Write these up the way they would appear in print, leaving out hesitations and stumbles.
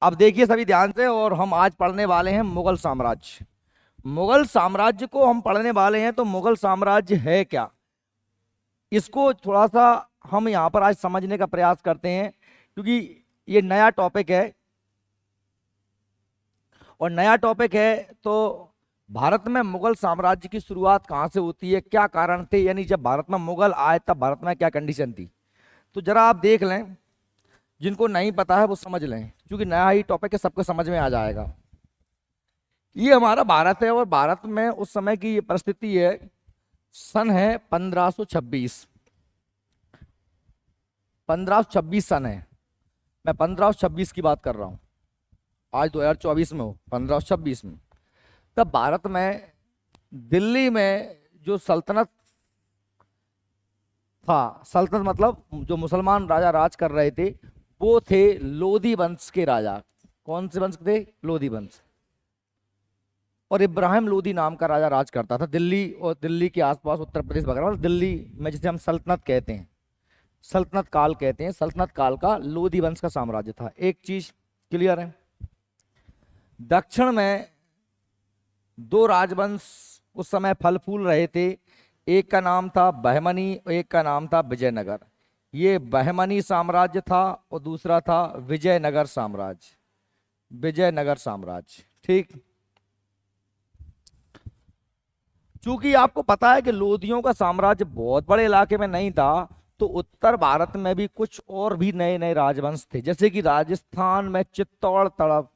अब देखिए सभी ध्यान से, और हम आज पढ़ने वाले हैं मुगल साम्राज्य। मुगल साम्राज्य को हम पढ़ने वाले हैं, तो मुगल साम्राज्य है क्या, इसको थोड़ा सा हम यहाँ पर आज समझने का प्रयास करते हैं, क्योंकि ये नया टॉपिक है। और नया टॉपिक है तो भारत में मुगल साम्राज्य की शुरुआत कहाँ से होती है, क्या कारण थे, यानी जब भारत में मुगल आए तब भारत में क्या कंडीशन थी। तो जरा आप देख लें, जिनको नहीं पता है वो समझ लें, क्योंकि नया ही टॉपिक है, सबको समझ में आ जाएगा। ये हमारा भारत है, और भारत में उस समय की ये परिस्थिति है, सन है 1526। 1526 सन है, मैं 1526 की बात कर रहा हूँ। आज 2024 में हो, 1526 में तब भारत में दिल्ली में जो सल्तनत था, सल्तनत मतलब जो मुसलमान राजा राज कर रहे थे, वो थे लोधी वंश के राजा। कौन से वंश थे? लोधी वंश। और इब्राहिम लोधी नाम का राजा राज करता था दिल्ली और दिल्ली के आसपास, उत्तर प्रदेश वगैरह, मतलब दिल्ली में जिसे हम सल्तनत कहते हैं, सल्तनत काल कहते हैं, सल्तनत काल का लोधी वंश का साम्राज्य था। एक चीज क्लियर है, दक्षिण में दो राजवंश उस समय फल फूल रहे थे। एक का नाम था बहमनी और एक का नाम था विजयनगर। ये बहमनी साम्राज्य था और दूसरा था विजयनगर साम्राज्य। विजयनगर साम्राज्य, ठीक। चूंकि आपको पता है कि लोधियों का साम्राज्य बहुत बड़े इलाके में नहीं था, तो उत्तर भारत में भी कुछ और भी नए नए राजवंश थे, जैसे कि राजस्थान में चित्तौड़ तरफ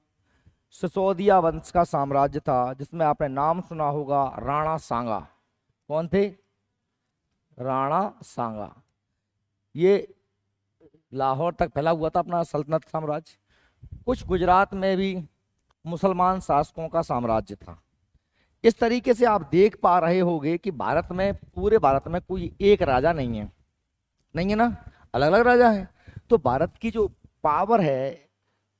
सिसोदिया वंश का साम्राज्य था, जिसमें आपने नाम सुना होगा राणा सांगा। कौन थे? राणा सांगा। ये लाहौर तक फैला हुआ था अपना सल्तनत साम्राज्य। कुछ गुजरात में भी मुसलमान शासकों का साम्राज्य था। इस तरीके से आप देख पा रहे होंगे कि भारत में, पूरे भारत में कोई एक राजा नहीं है, नहीं है ना, अलग अलग राजा है। तो भारत की जो पावर है,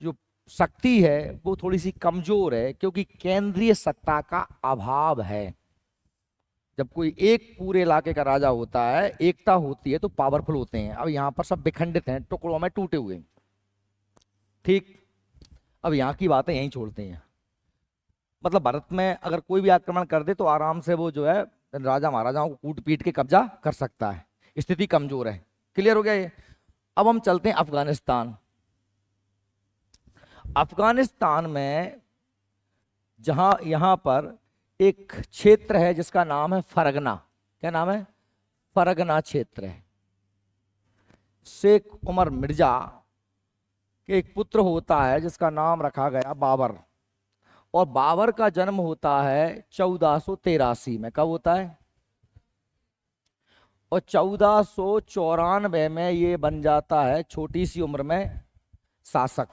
जो शक्ति है, वो थोड़ी सी कमजोर है, क्योंकि केंद्रीय सत्ता का अभाव है। जब कोई एक पूरे इलाके का राजा होता है, एकता होती है, तो पावरफुल होते हैं। अब यहाँ पर सब विखंडित हैं, टुकड़ों में टूटे हुए, ठीक। अब यहाँ की बातें यहीं छोड़ते हैं। मतलब भारत में अगर कोई भी आक्रमण कर दे, तो आराम से वो जो है राजा महाराजाओं को कूट पीट के कब्जा कर सकता है। स्थिति कमजोर है। क्लियर हो गया ये? अब हम चलते हैं अफगानिस्तान। अफगानिस्तान में जहां यहां पर एक क्षेत्र है जिसका नाम है फरगना। क्या नाम है? फरगना क्षेत्र है। शेख उमर मिर्जा के एक पुत्र होता है जिसका नाम रखा गया बाबर। और बाबर का जन्म होता है 1483 में। कब होता है? और 1494 में ये बन जाता है छोटी सी उम्र में शासक।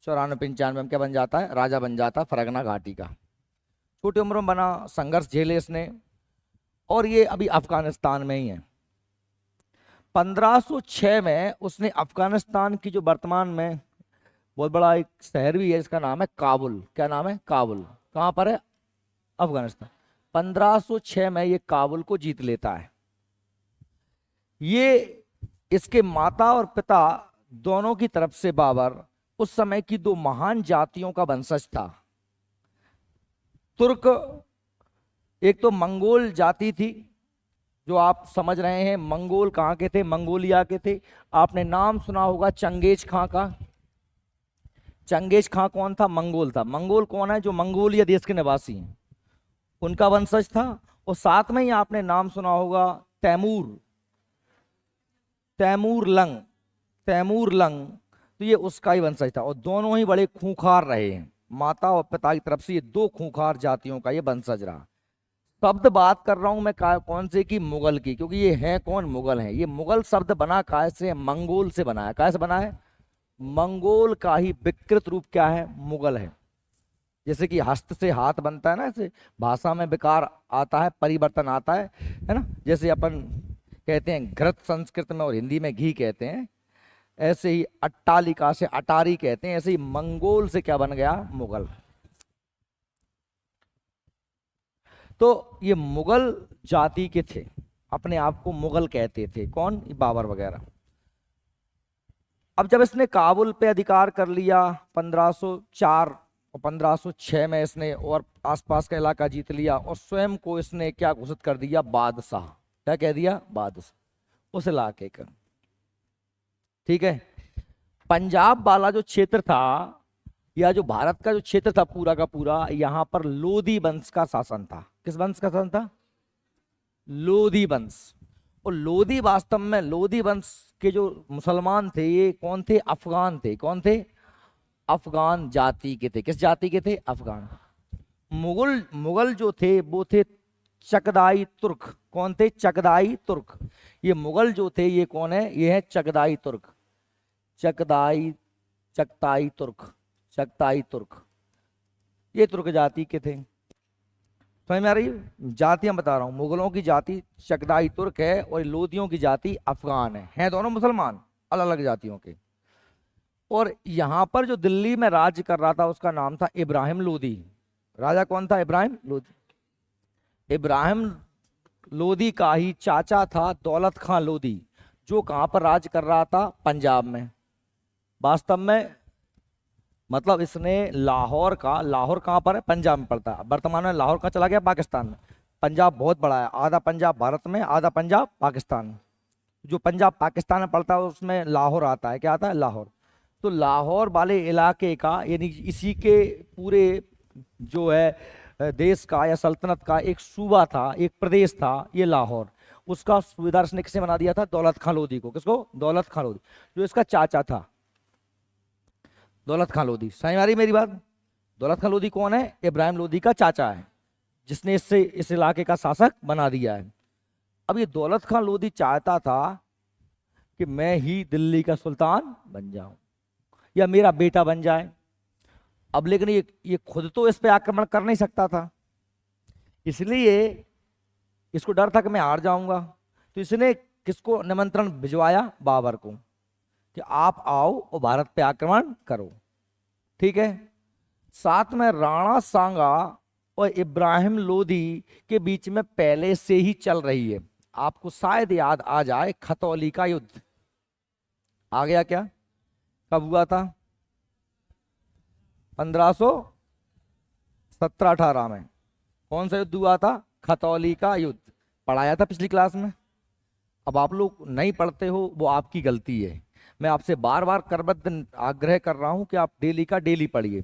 94-95 में क्या बन जाता है? राजा बन जाता है फरगना घाटी का। छोटी उम्र में बना, संघर्ष झेले इसने, और ये अभी अफगानिस्तान में ही है। 1506 में उसने अफगानिस्तान की जो वर्तमान में बहुत बड़ा एक शहर भी है, इसका नाम है काबुल। क्या नाम है? काबुल। कहाँ पर है? अफगानिस्तान। 1506 में ये काबुल को जीत लेता है। ये इसके माता और पिता दोनों की तरफ से बाबर उस समय की दो महान जातियों का वंशज था। तुर्क, एक तो मंगोल जाति थी, जो आप समझ रहे हैं। मंगोल कहाँ के थे? मंगोलिया के थे। आपने नाम सुना होगा चंगेज खां का। चंगेज खां कौन था? मंगोल था। मंगोल कौन है? जो मंगोलिया देश के निवासी हैं, उनका वंशज था। और साथ में ही आपने नाम सुना होगा तैमूर, तैमूर लंग, तैमूर लंग। तो ये उसका ही वंशज था, और दोनों ही बड़े खूंखार रहे हैं। माता और पिता की तरफ से ये दो खूंखार जातियों का ये वंशज रहा। शब्द बात कर रहा हूं मैं कौन से की? मुगल की, क्योंकि ये है कौन? मुगल है। ये मुगल शब्द बना काय से? मंगोल से बना है। काय से बना है? मंगोल का ही विकृत रूप क्या है? मुगल है। जैसे कि हस्त से हाथ बनता है ना, ऐसे भाषा में विकार आता है, परिवर्तन आता है ना। जैसे अपन कहते हैं घृत संस्कृत में, और हिंदी में घी कहते हैं, ऐसे ही अट्टालिका से अटारी कहते हैं। ऐसे ही मंगोल से क्या बन गया? मुगल। तो ये मुगल जाति के थे, अपने आप को मुगल कहते थे। कौन? बाबर वगैरह। अब जब इसने काबुल पे अधिकार कर लिया 1504 और 1506 में इसने और आसपास का इलाका जीत लिया और स्वयं को इसने क्या घोषित कर दिया, बादशाह। क्या कह दिया, बादशाह उस इलाके का। ठीक है। पंजाब वाला जो क्षेत्र था या जो भारत का जो क्षेत्र था पूरा का पूरा, यहां पर लोधी वंश का शासन था। किस वंश का शासन था, लोधी वंश। और लोधी वास्तव में लोधी वंश के जो मुसलमान थे ये कौन थे, अफगान थे। कौन थे, अफगान जाति के थे। किस जाति के थे, अफगान। मुगल मुगल जो थे वो थे चगदाई तुर्क। कौन थे, चगदाई तुर्क। ये मुगल जो थे ये कौन है, ये है चगदाई तुर्क। चगदाई चगताई तुर्क, चगताई तुर्क, ये तुर्क जाति के थे। समझ में आ रही है, जातियां बता रहा हूं। मुगलों की जाति चगदाई तुर्क है और लोदियों की जाति अफगान है। हैं दोनों मुसलमान, अलग अलग जातियों के। और यहां पर जो दिल्ली में राज्य कर रहा था उसका नाम था इब्राहिम लोदी। राजा कौन था, इब्राहिम लोदी। इब्राहिम लोदी का ही चाचा था दौलत खां लोदी, जो कहां पर राज कर रहा था, पंजाब में। वास्तव में मतलब इसने लाहौर का, लाहौर कहाँ पर है, पंजाब में पड़ता है। वर्तमान में लाहौर कहाँ चला गया, पाकिस्तान में। पंजाब बहुत बड़ा है, आधा पंजाब भारत में, आधा पंजाब पाकिस्तान में। जो पंजाब पाकिस्तान में पड़ता है उसमें लाहौर आता है। क्या आता है, लाहौर। तो लाहौर वाले इलाके का यानी इसी के पूरे जो है देश का या सल्तनत का एक सूबा था, एक प्रदेश था ये लाहौर। उसका सूबेदार इसने किसे बना दिया था, दौलत खां लोधी को। किसको, दौलत खां लोधी, जो इसका चाचा था, दौलत खां लोधी। समझ में आ रही मेरी बात। दौलत खां लोधी कौन है, इब्राहिम लोधी का चाचा है, जिसने इससे इस इलाके का शासक बना दिया है। अब ये दौलत खां लोधी चाहता था कि मैं ही दिल्ली का सुल्तान बन जाऊं या मेरा बेटा बन जाए। अब लेकिन ये खुद तो इस पे आक्रमण कर नहीं सकता था, इसलिए इसको डर था कि मैं हार जाऊंगा। तो इसने किसको निमंत्रण भिजवाया, बाबर को, कि आप आओ और भारत पे आक्रमण करो। ठीक है। साथ में राणा सांगा और इब्राहिम लोदी के बीच में पहले से ही चल रही है, आपको शायद याद आ जाए, खतौली का युद्ध। आ गया क्या, कब हुआ था, 1517-18 में। कौन सा युद्ध हुआ था, खतौली का युद्ध। पढ़ाया था पिछली क्लास में। अब आप लोग नहीं पढ़ते हो वो आपकी गलती है। मैं आपसे बार बार करबद्ध आग्रह कर रहा हूं कि आप डेली का डेली पढ़िए।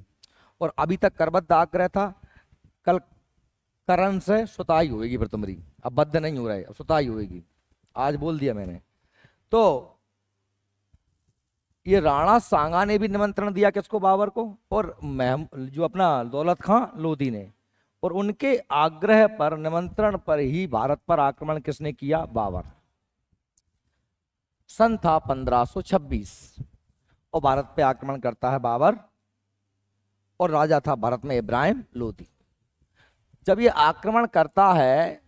और अभी तक करबद्ध आग्रह था, कल करण से सुताई होगी फिर तुम्हारी। अब बद्ध नहीं हो रहा है, अब सुताई होगी, आज बोल दिया मैंने। तो ये राणा सांगा ने भी निमंत्रण दिया किसको, बाबर को, और जो अपना दौलत खां लोधी ने। और उनके आग्रह पर, निमंत्रण पर ही भारत पर आक्रमण किसने किया, बाबर। सन था 1526 और भारत पे आक्रमण करता है बाबर। और राजा था भारत में इब्राहिम लोदी। जब ये आक्रमण करता है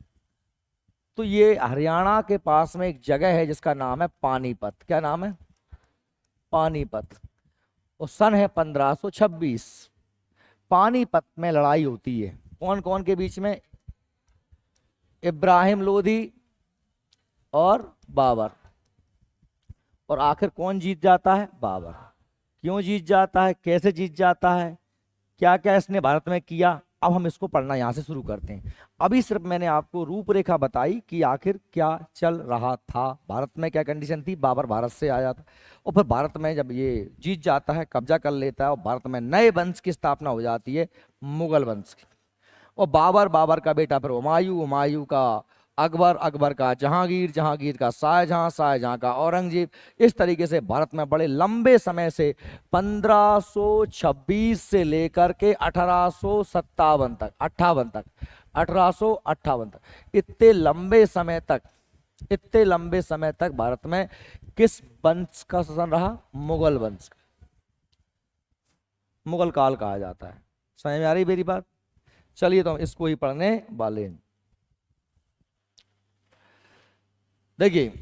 तो ये हरियाणा के पास में एक जगह है जिसका नाम है पानीपत। क्या नाम है, पानीपत। और सन है 1526। पानीपत में लड़ाई होती है कौन कौन के बीच में, इब्राहिम लोदी और बाबर। और आखिर कौन जीत जाता है, बाबर। क्यों जीत जाता है, कैसे जीत जाता है, क्या क्या इसने भारत में किया, अब हम इसको पढ़ना यहां से शुरू करते हैं। अभी सिर्फ मैंने आपको रूपरेखा बताई कि आखिर क्या चल रहा था भारत में, क्या कंडीशन थी। बाबर भारत से आया था और फिर भारत में जब ये जीत जाता है, कब्जा कर लेता है, और भारत में नए वंश की स्थापना हो जाती है, मुगल वंश की। और बाबर, बाबर का बेटा फिर हुमायूं, हुमायूं का अकबर, अकबर का जहांगीर, जहांगीर का शाहजहां, शाहजहां का औरंगजेब। इस तरीके से भारत में बड़े लंबे समय से 1526 से लेकर के 1857 तक, 58 तक, 1858 तक, इतने लंबे समय तक, इतने लंबे समय तक भारत में किस वंश का शासन रहा, मुगल वंश। मुगल काल कहा जाता है। समझ में आ रही मेरी बात। चलिए तो हम इसको ही पढ़ने वाले हैं। देखिए,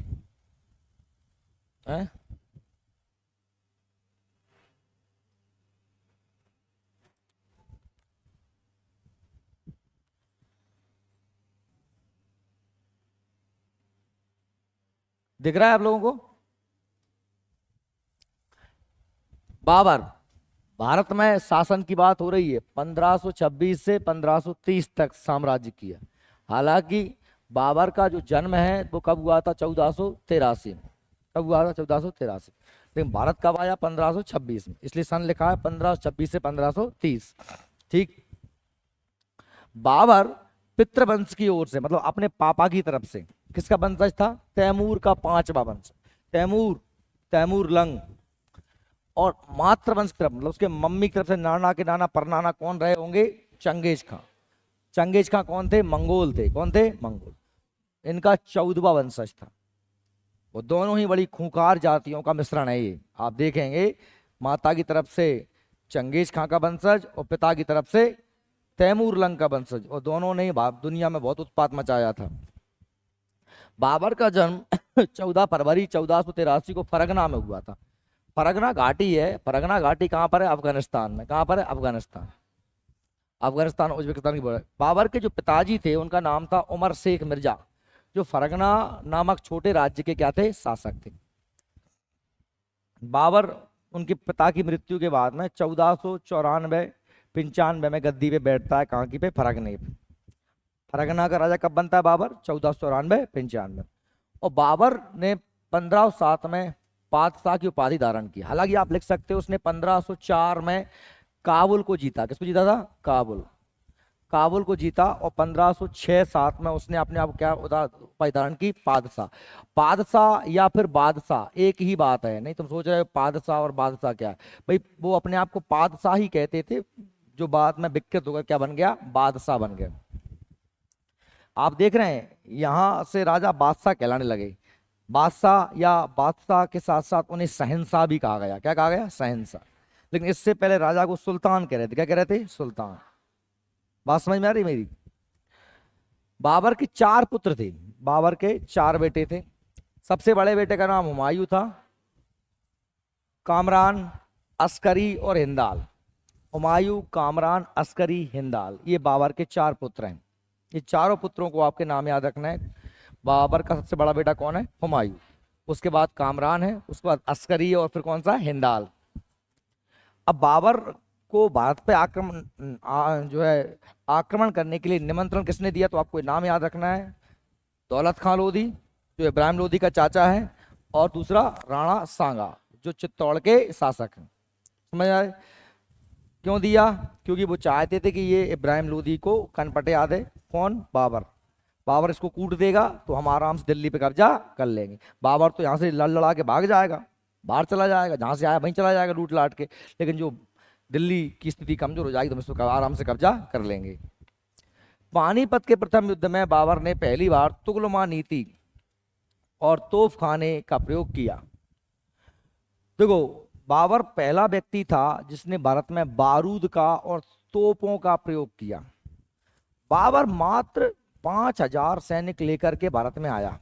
दिख रहा है आप लोगों को। बाबर, भारत में शासन की बात हो रही है 1526 से 1530 तक साम्राज्य किया। हालांकि बाबर का जो जन्म है वो कब हुआ था? 1483 में। कब हुआ था? 1483। लेकिन भारत कब आया? 1526 में, इसलिए सन लिखा है 1526 से 1530। ठीक। बाबर पितृवंश की ओर से, मतलब अपने पापा की तरफ से, किसका वंशज था? तैमूर का पांचवा वंश, तैमूर, तैमूर लंग। और मातृवंश की तरफ, मतलब उसके मम्मी की तरफ से नाना के नाना परनाना कौन रहे होंगे? चंगेज खां। चंगेज खां कौन थे? मंगोल थे। कौन थे? मंगोल। इनका 14वां वंशज था। वो दोनों ही बड़ी खूंखार जातियों का मिश्रण है ये, आप देखेंगे। माता की तरफ से चंगेज खां का वंशज और पिता की तरफ से तैमूर लंग का वंशज, और दोनों ने ही दुनिया में बहुत उत्पात मचाया था। बाबर का जन्म 14 फरवरी 1483 को फरगना में हुआ था। फरगना घाटी है। फरगना घाटी कहाँ पर है? अफगानिस्तान में। कहाँ पर है? अफगानिस्तान। अफगानिस्तान उज्बेकिस्तान की बॉर्डर। बाबर के जो पिताजी थे उनका नाम था उमर शेख मिर्जा, जो फरगना नामक छोटे राज्य के क्या थे? शासक थे। बाबर उनके पिता की मृत्यु के बाद में 1494-95 में गद्दी पे बैठता है। कहाँ की पे? फरगने पे। फरगना का राजा कब बनता है बाबर? 1494-95। और बाबर ने 1507 में बादशाह की उपाधि धारण की। हालांकि आप लिख सकते हो उसने 1504 में काबुल को जीता। किसको जीता था? काबुल। काबुल को जीता। और 1506-7 में उसने अपने आप क्या उपाधि धारण की? बादशाह। बादशाह या फिर बादशाह एक ही बात है, नहीं तुम सोच रहे हो बादशाह और बादशाह क्या है? भाई वो अपने आप को बादशाह ही कहते थे, जो बाद में विकृत होकर क्या बन गया? बादशाह बन गया। आप देख रहे हैं यहां से राजा बादशाह कहलाने लगे। बादशाह या बादशाह के साथ साथ उन्हें शहंशाह भी कहा गया। क्या कहा गया? शहंशाह। लेकिन इससे पहले राजा को सुल्तान कह रहे थे। क्या कह रहे थे? सुल्तान। बात समझ में आ रही मेरी? बाबर के 4 पुत्र थे। बाबर के 4 बेटे थे। सबसे बड़े बेटे का नाम हुमायूं था, कामरान, अस्करी और हिंदाल। हुमायूं, कामरान, अस्करी, हिंदाल, ये बाबर के 4 पुत्र हैं। ये चारों पुत्रों को आपके नाम याद रखना है। बाबर का सबसे बड़ा बेटा कौन है? हुमायूं। उसके बाद कामरान है, उसके बाद अस्करी है, और फिर कौन सा? हिंदाल। अब बाबर को भारत पे आक्रमण जो है आक्रमण करने के लिए निमंत्रण किसने दिया? तो आपको ये नाम याद रखना है। दौलत खां लोधी, जो इब्राहिम लोधी का चाचा है, और दूसरा राणा सांगा, जो चित्तौड़ के शासक हैं। समझ आए? क्यों दिया? क्योंकि वो चाहते थे कि ये इब्राहिम लोधी को कनपटे आ दे। कौन? बाबर। बाबर इसको कूट देगा तो हम आराम से दिल्ली पे कब्जा कर लेंगे। बाबर तो यहाँ से लड़ लड़ा के भाग जाएगा, बाहर चला जाएगा, जहां से आया वहीं चला जाएगा लूट लाट के। लेकिन जो दिल्ली की स्थिति कमजोर हो जाएगी तो हम इसको आराम से कब्जा कर लेंगे। पानीपत के प्रथम युद्ध में बाबर ने पहली बार तुगलमा नीति और तोपखाने का प्रयोग किया। देखो, बाबर पहला व्यक्ति था जिसने भारत में बारूद का और तोपों का प्रयोग किया। बाबर मात्र 5000 सैनिक लेकर के भारत में आया,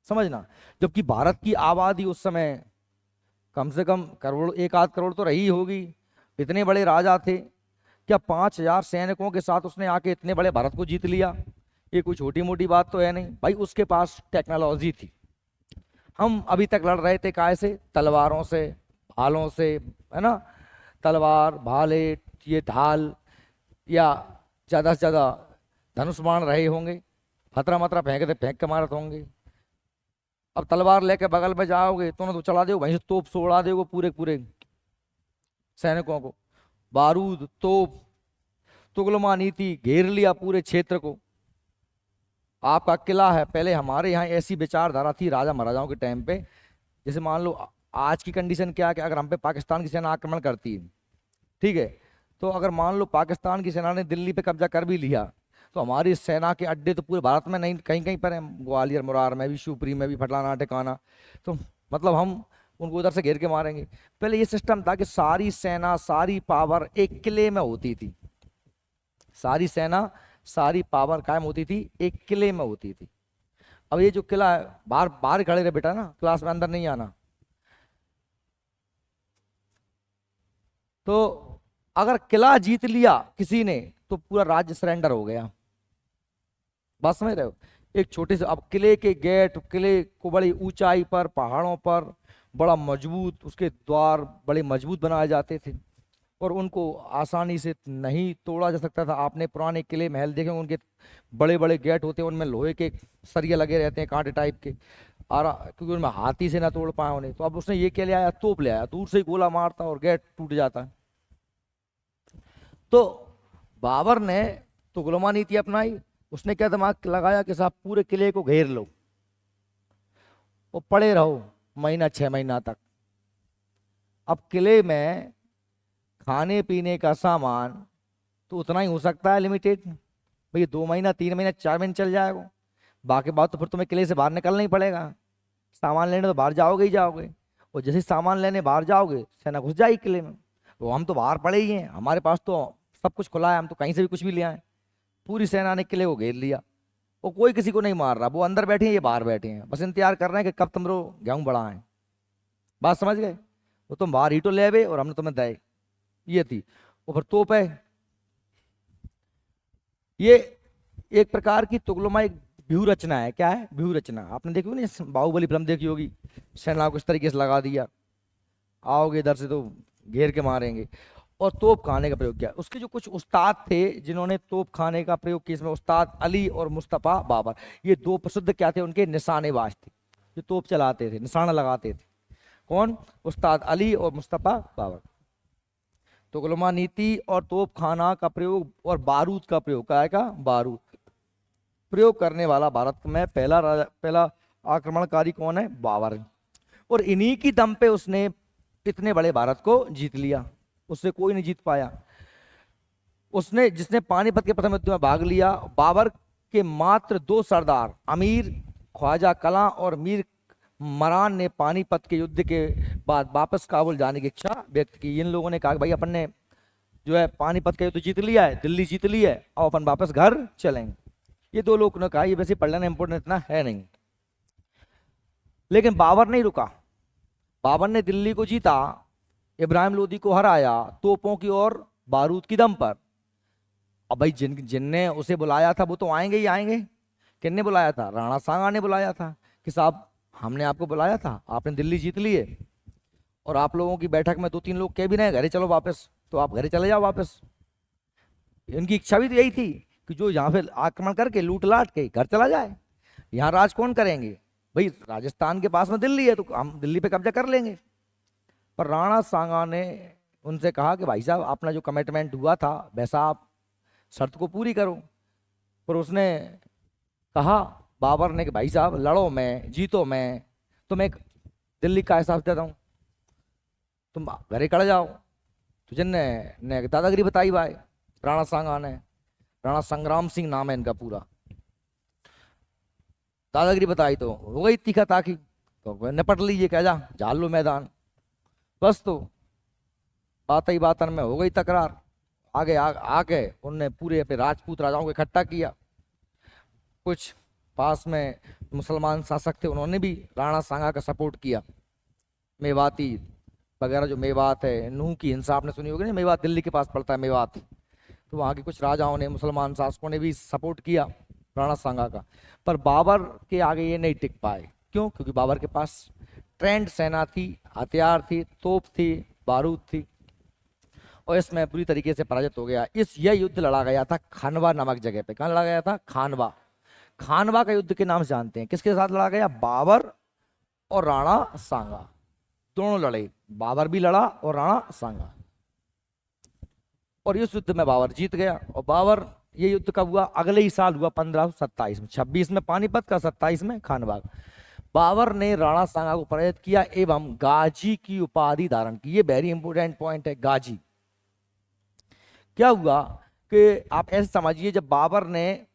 समझना। जबकि भारत की आबादी उस समय कम से कम करोड़, 1 आध करोड़ तो रही होगी। इतने बड़े राजा थे, क्या 5000 सैनिकों के साथ उसने आके इतने बड़े भारत को जीत लिया? ये कोई छोटी मोटी बात तो है नहीं भाई। उसके पास टेक्नोलॉजी थी। हम अभी तक लड़ रहे थे काय से? तलवारों से, भालों से, है ना। तलवार, भाले, ये ढाल, या ज्यादा से ज्यादा धनुष बाण रहे होंगे, खतरा मतरा फेंक के मारत होंगे। अब तलवार लेके बगल में जाओगे तो चला दो, वहीं से तोप से उड़ा दोगे पूरे पूरे सैनिकों को। बारूद, तोप, तुगलमा नीति, घेर लिया पूरे क्षेत्र को। आपका किला है। पहले हमारे यहाँ ऐसी विचारधारा थी राजा महाराजाओं के टाइम पे, जैसे मान लो आज की कंडीशन क्या है कि अगर हम पे पाकिस्तान की सेना आक्रमण करती है, ठीक है, तो अगर मान लो पाकिस्तान की सेना ने दिल्ली पे कब्जा कर भी लिया, तो हमारी सेना के अड्डे तो पूरे भारत में नहीं, कहीं कहीं पर हैं, ग्वालियर, मुरार में भी, शिवपुरी में भी, फलाना ठिकाना। तो मतलब हम उनको उधर से घेर के मारेंगे। पहले ये सिस्टम था कि सारी सेना, सारी पावर एक किले में होती थी। सारी सेना, सारी पावर कायम होती थी एक किले में होती थी। अब ये जो किला है, बाहर बाहर खड़े रहे बेटा ना, क्लास में अंदर नहीं आना। तो अगर किला जीत लिया किसी ने तो पूरा राज्य सरेंडर हो गया। बात समझ रहे हो? एक छोटे से, अब किले के गेट, किले को बड़ी ऊंचाई पर, पहाड़ों पर बड़ा मजबूत, उसके द्वार बड़े मजबूत बनाए जाते थे और उनको आसानी से नहीं तोड़ा जा सकता था। आपने पुराने किले महल देखे होंगे, उनके बड़े बड़े गेट होते हैं, उनमें लोहे के सरिया लगे रहते हैं, कांटे टाइप के, क्योंकि उनमें हाथी से ना तोड़ पाए उन्हें। तो अब उसने ये क्या ले आया, तोप ले आया, दूर से ही गोला मारता और गेट टूट जाता है। तो बाबर ने तुगलमा नीति अपनाई। उसने क्या दिमाग लगाया कि साहब पूरे किले को घेर लो और पड़े रहो महीना 6 महीना तक। अब किले में खाने पीने का सामान तो उतना ही हो सकता है, लिमिटेड। भाई 2 महीना 3 महीना 4 महीने चल जाएगा, बाकी बात तो फिर तुम्हें किले से बाहर निकलना ही पड़ेगा। सामान लेने तो बाहर जाओगे ही जाओगे, और जैसे ही सामान लेने बाहर जाओगे सेना घुस जाएगी किले में। वो हम तो बाहर पड़े ही हैं, हमारे पास तो सब कुछ खुला है, हम तो कहीं से भी कुछ भी ले आए। पूरी सेना ने किले को घेर लिया, वो कोई किसी को नहीं मार रहा, वो अंदर बैठे हैं ये बाहर बैठे हैं, बस इंतजार कर रहे हैं कि कब तुम लोग गेहूं बढ़ाएं। बात समझ गए? वो तुम बाहर ईटो ले आवे और हमने तुम्हें दे, ये थी। और फिर तोप है, ये एक प्रकार की तुगलमा, एक व्यूह रचना है। क्या है व्यूह रचना? आपने देखी होगी ना, बाहुबली फिल्म देखी होगी, सेना को इस तरीके से लगा दिया, आओगे इधर से तो घेर के मारेंगे। और तोप खाने का प्रयोग किया। उसके जो कुछ उस्ताद थे जिन्होंने तोप खाने का प्रयोग किया, इसमें उस्ताद अली और मुस्तफा बाबर, ये दो प्रसिद्ध क्या थे, उनके निशानेबाज थे, जो तोप चलाते थे, निशाना लगाते थे। कौन? उस्ताद अली और मुस्तफा बाबर। तुगलमा नीति और तोप खाना का प्रयोग और बारूद का प्रयोग, क्या है का बारूद प्रयोग करने वाला भारत में पहला आक्रमणकारी कौन है? बाबर। और इन्हीं की दम पे उसने इतने बड़े भारत को जीत लिया, उससे कोई नहीं जीत पाया। उसने, जिसने पानीपत के प्रथम युद्ध में भाग लिया, बाबर के मात्र 2 सरदार अमीर ख्वाजा कलां और मीर मरान ने पानीपत के युद्ध के बाद वापस काबुल जाने की इच्छा व्यक्त की। इन लोगों ने कहा कि भाई अपन ने जो है पानीपत का युद्ध जीत लिया है, दिल्ली जीत ली है, और अपन वापस घर चलेंगे। ये 2 लोगों ने कहा, ये वैसे पढ़ना इंपोर्टेंट इतना है नहीं। लेकिन बाबर नहीं रुका, बाबर ने दिल्ली को जीता, इब्राहिम लोदी को हराया तोपों की और बारूद की दम पर। अब भाई जिनने उसे बुलाया था वो तो आएंगे ही आएंगे। किसने बुलाया था? राणा सांगा ने बुलाया था कि साहब हमने आपको बुलाया था, आपने दिल्ली जीत ली है, और आप लोगों की बैठक में 2-3 लोग कह भी रहे हैं घरे चलो वापस, तो आप घरे चले जाओ वापस। इनकी इच्छा भी तो यही थी कि जो यहाँ पे आक्रमण करके लूट लाट के घर चला जाए। यहाँ राज कौन करेंगे? भाई राजस्थान के पास में दिल्ली है, तो हम दिल्ली पे कब्जा कर लेंगे। पर राणा सांगा ने उनसे कहा कि भाई साहब अपना जो कमिटमेंट हुआ था वैसा आप शर्त को पूरी करो। पर उसने कहा, बाबर ने, कि भाई साहब लड़ो मैं जीतो मैं, तुम्हें दिल्ली का एहसास देता हूँ, तुम घरे कड़ जाओ। तो जिनने दादागिरी बताई भाई राणा सांगा ने, राणा संग्राम सिंह नाम है इनका पूरा, दादागिरी बताई तो हो गई तीखा ताकी, तो निपट लीजिए, कह जा झाल लो मैदान। बस तो बात ही बातन में हो गई तकरार। आगे आके उनने पूरे अपने राजपूत राजाओं को इकट्ठा किया। कुछ पास में मुसलमान शासक थे, उन्होंने भी राणा सांगा का सपोर्ट किया। मेवाती वगैरह, जो मेवात है, नूह की हिंसा आपने सुनी होगी ना, मेवात दिल्ली के पास पड़ता है मेवात, तो वहाँ के कुछ राजाओं ने, मुसलमान शासकों ने भी सपोर्ट किया राणा सांगा का। पर बाबर के आगे ये नहीं टिक पाए। क्यों? क्योंकि बाबर के पास ट्रेंड सेना थी, हथियार थी, तोप थी, बारूद थी, और इसमें पूरी तरीके से पराजित हो गया। यह युद्ध लड़ा गया था खानवा नामक जगह पे। कहाँ लड़ा गया था? खानवा। खानवा का युद्ध के नाम से जानते हैं। किसके साथ लड़ा गया? बाबर और राणा सांगा दोनों लड़े, बाबर भी लड़ा और राणा सांगा। और इस युद्ध में बाबर जीत गया। और बाबर, ये युद्ध कब हुआ? अगले ही साल हुआ, 1527 में। 26 में पानीपत का, 27 में खानवा। बाबर ने राणा सांगा को पराजित किया एवं गाजी की उपाधि धारण की। ये वेरी इंपोर्टेंट पॉइंट है, गाजी। क्या हुआ कि आप ऐसे समझिए, जब बाबर ने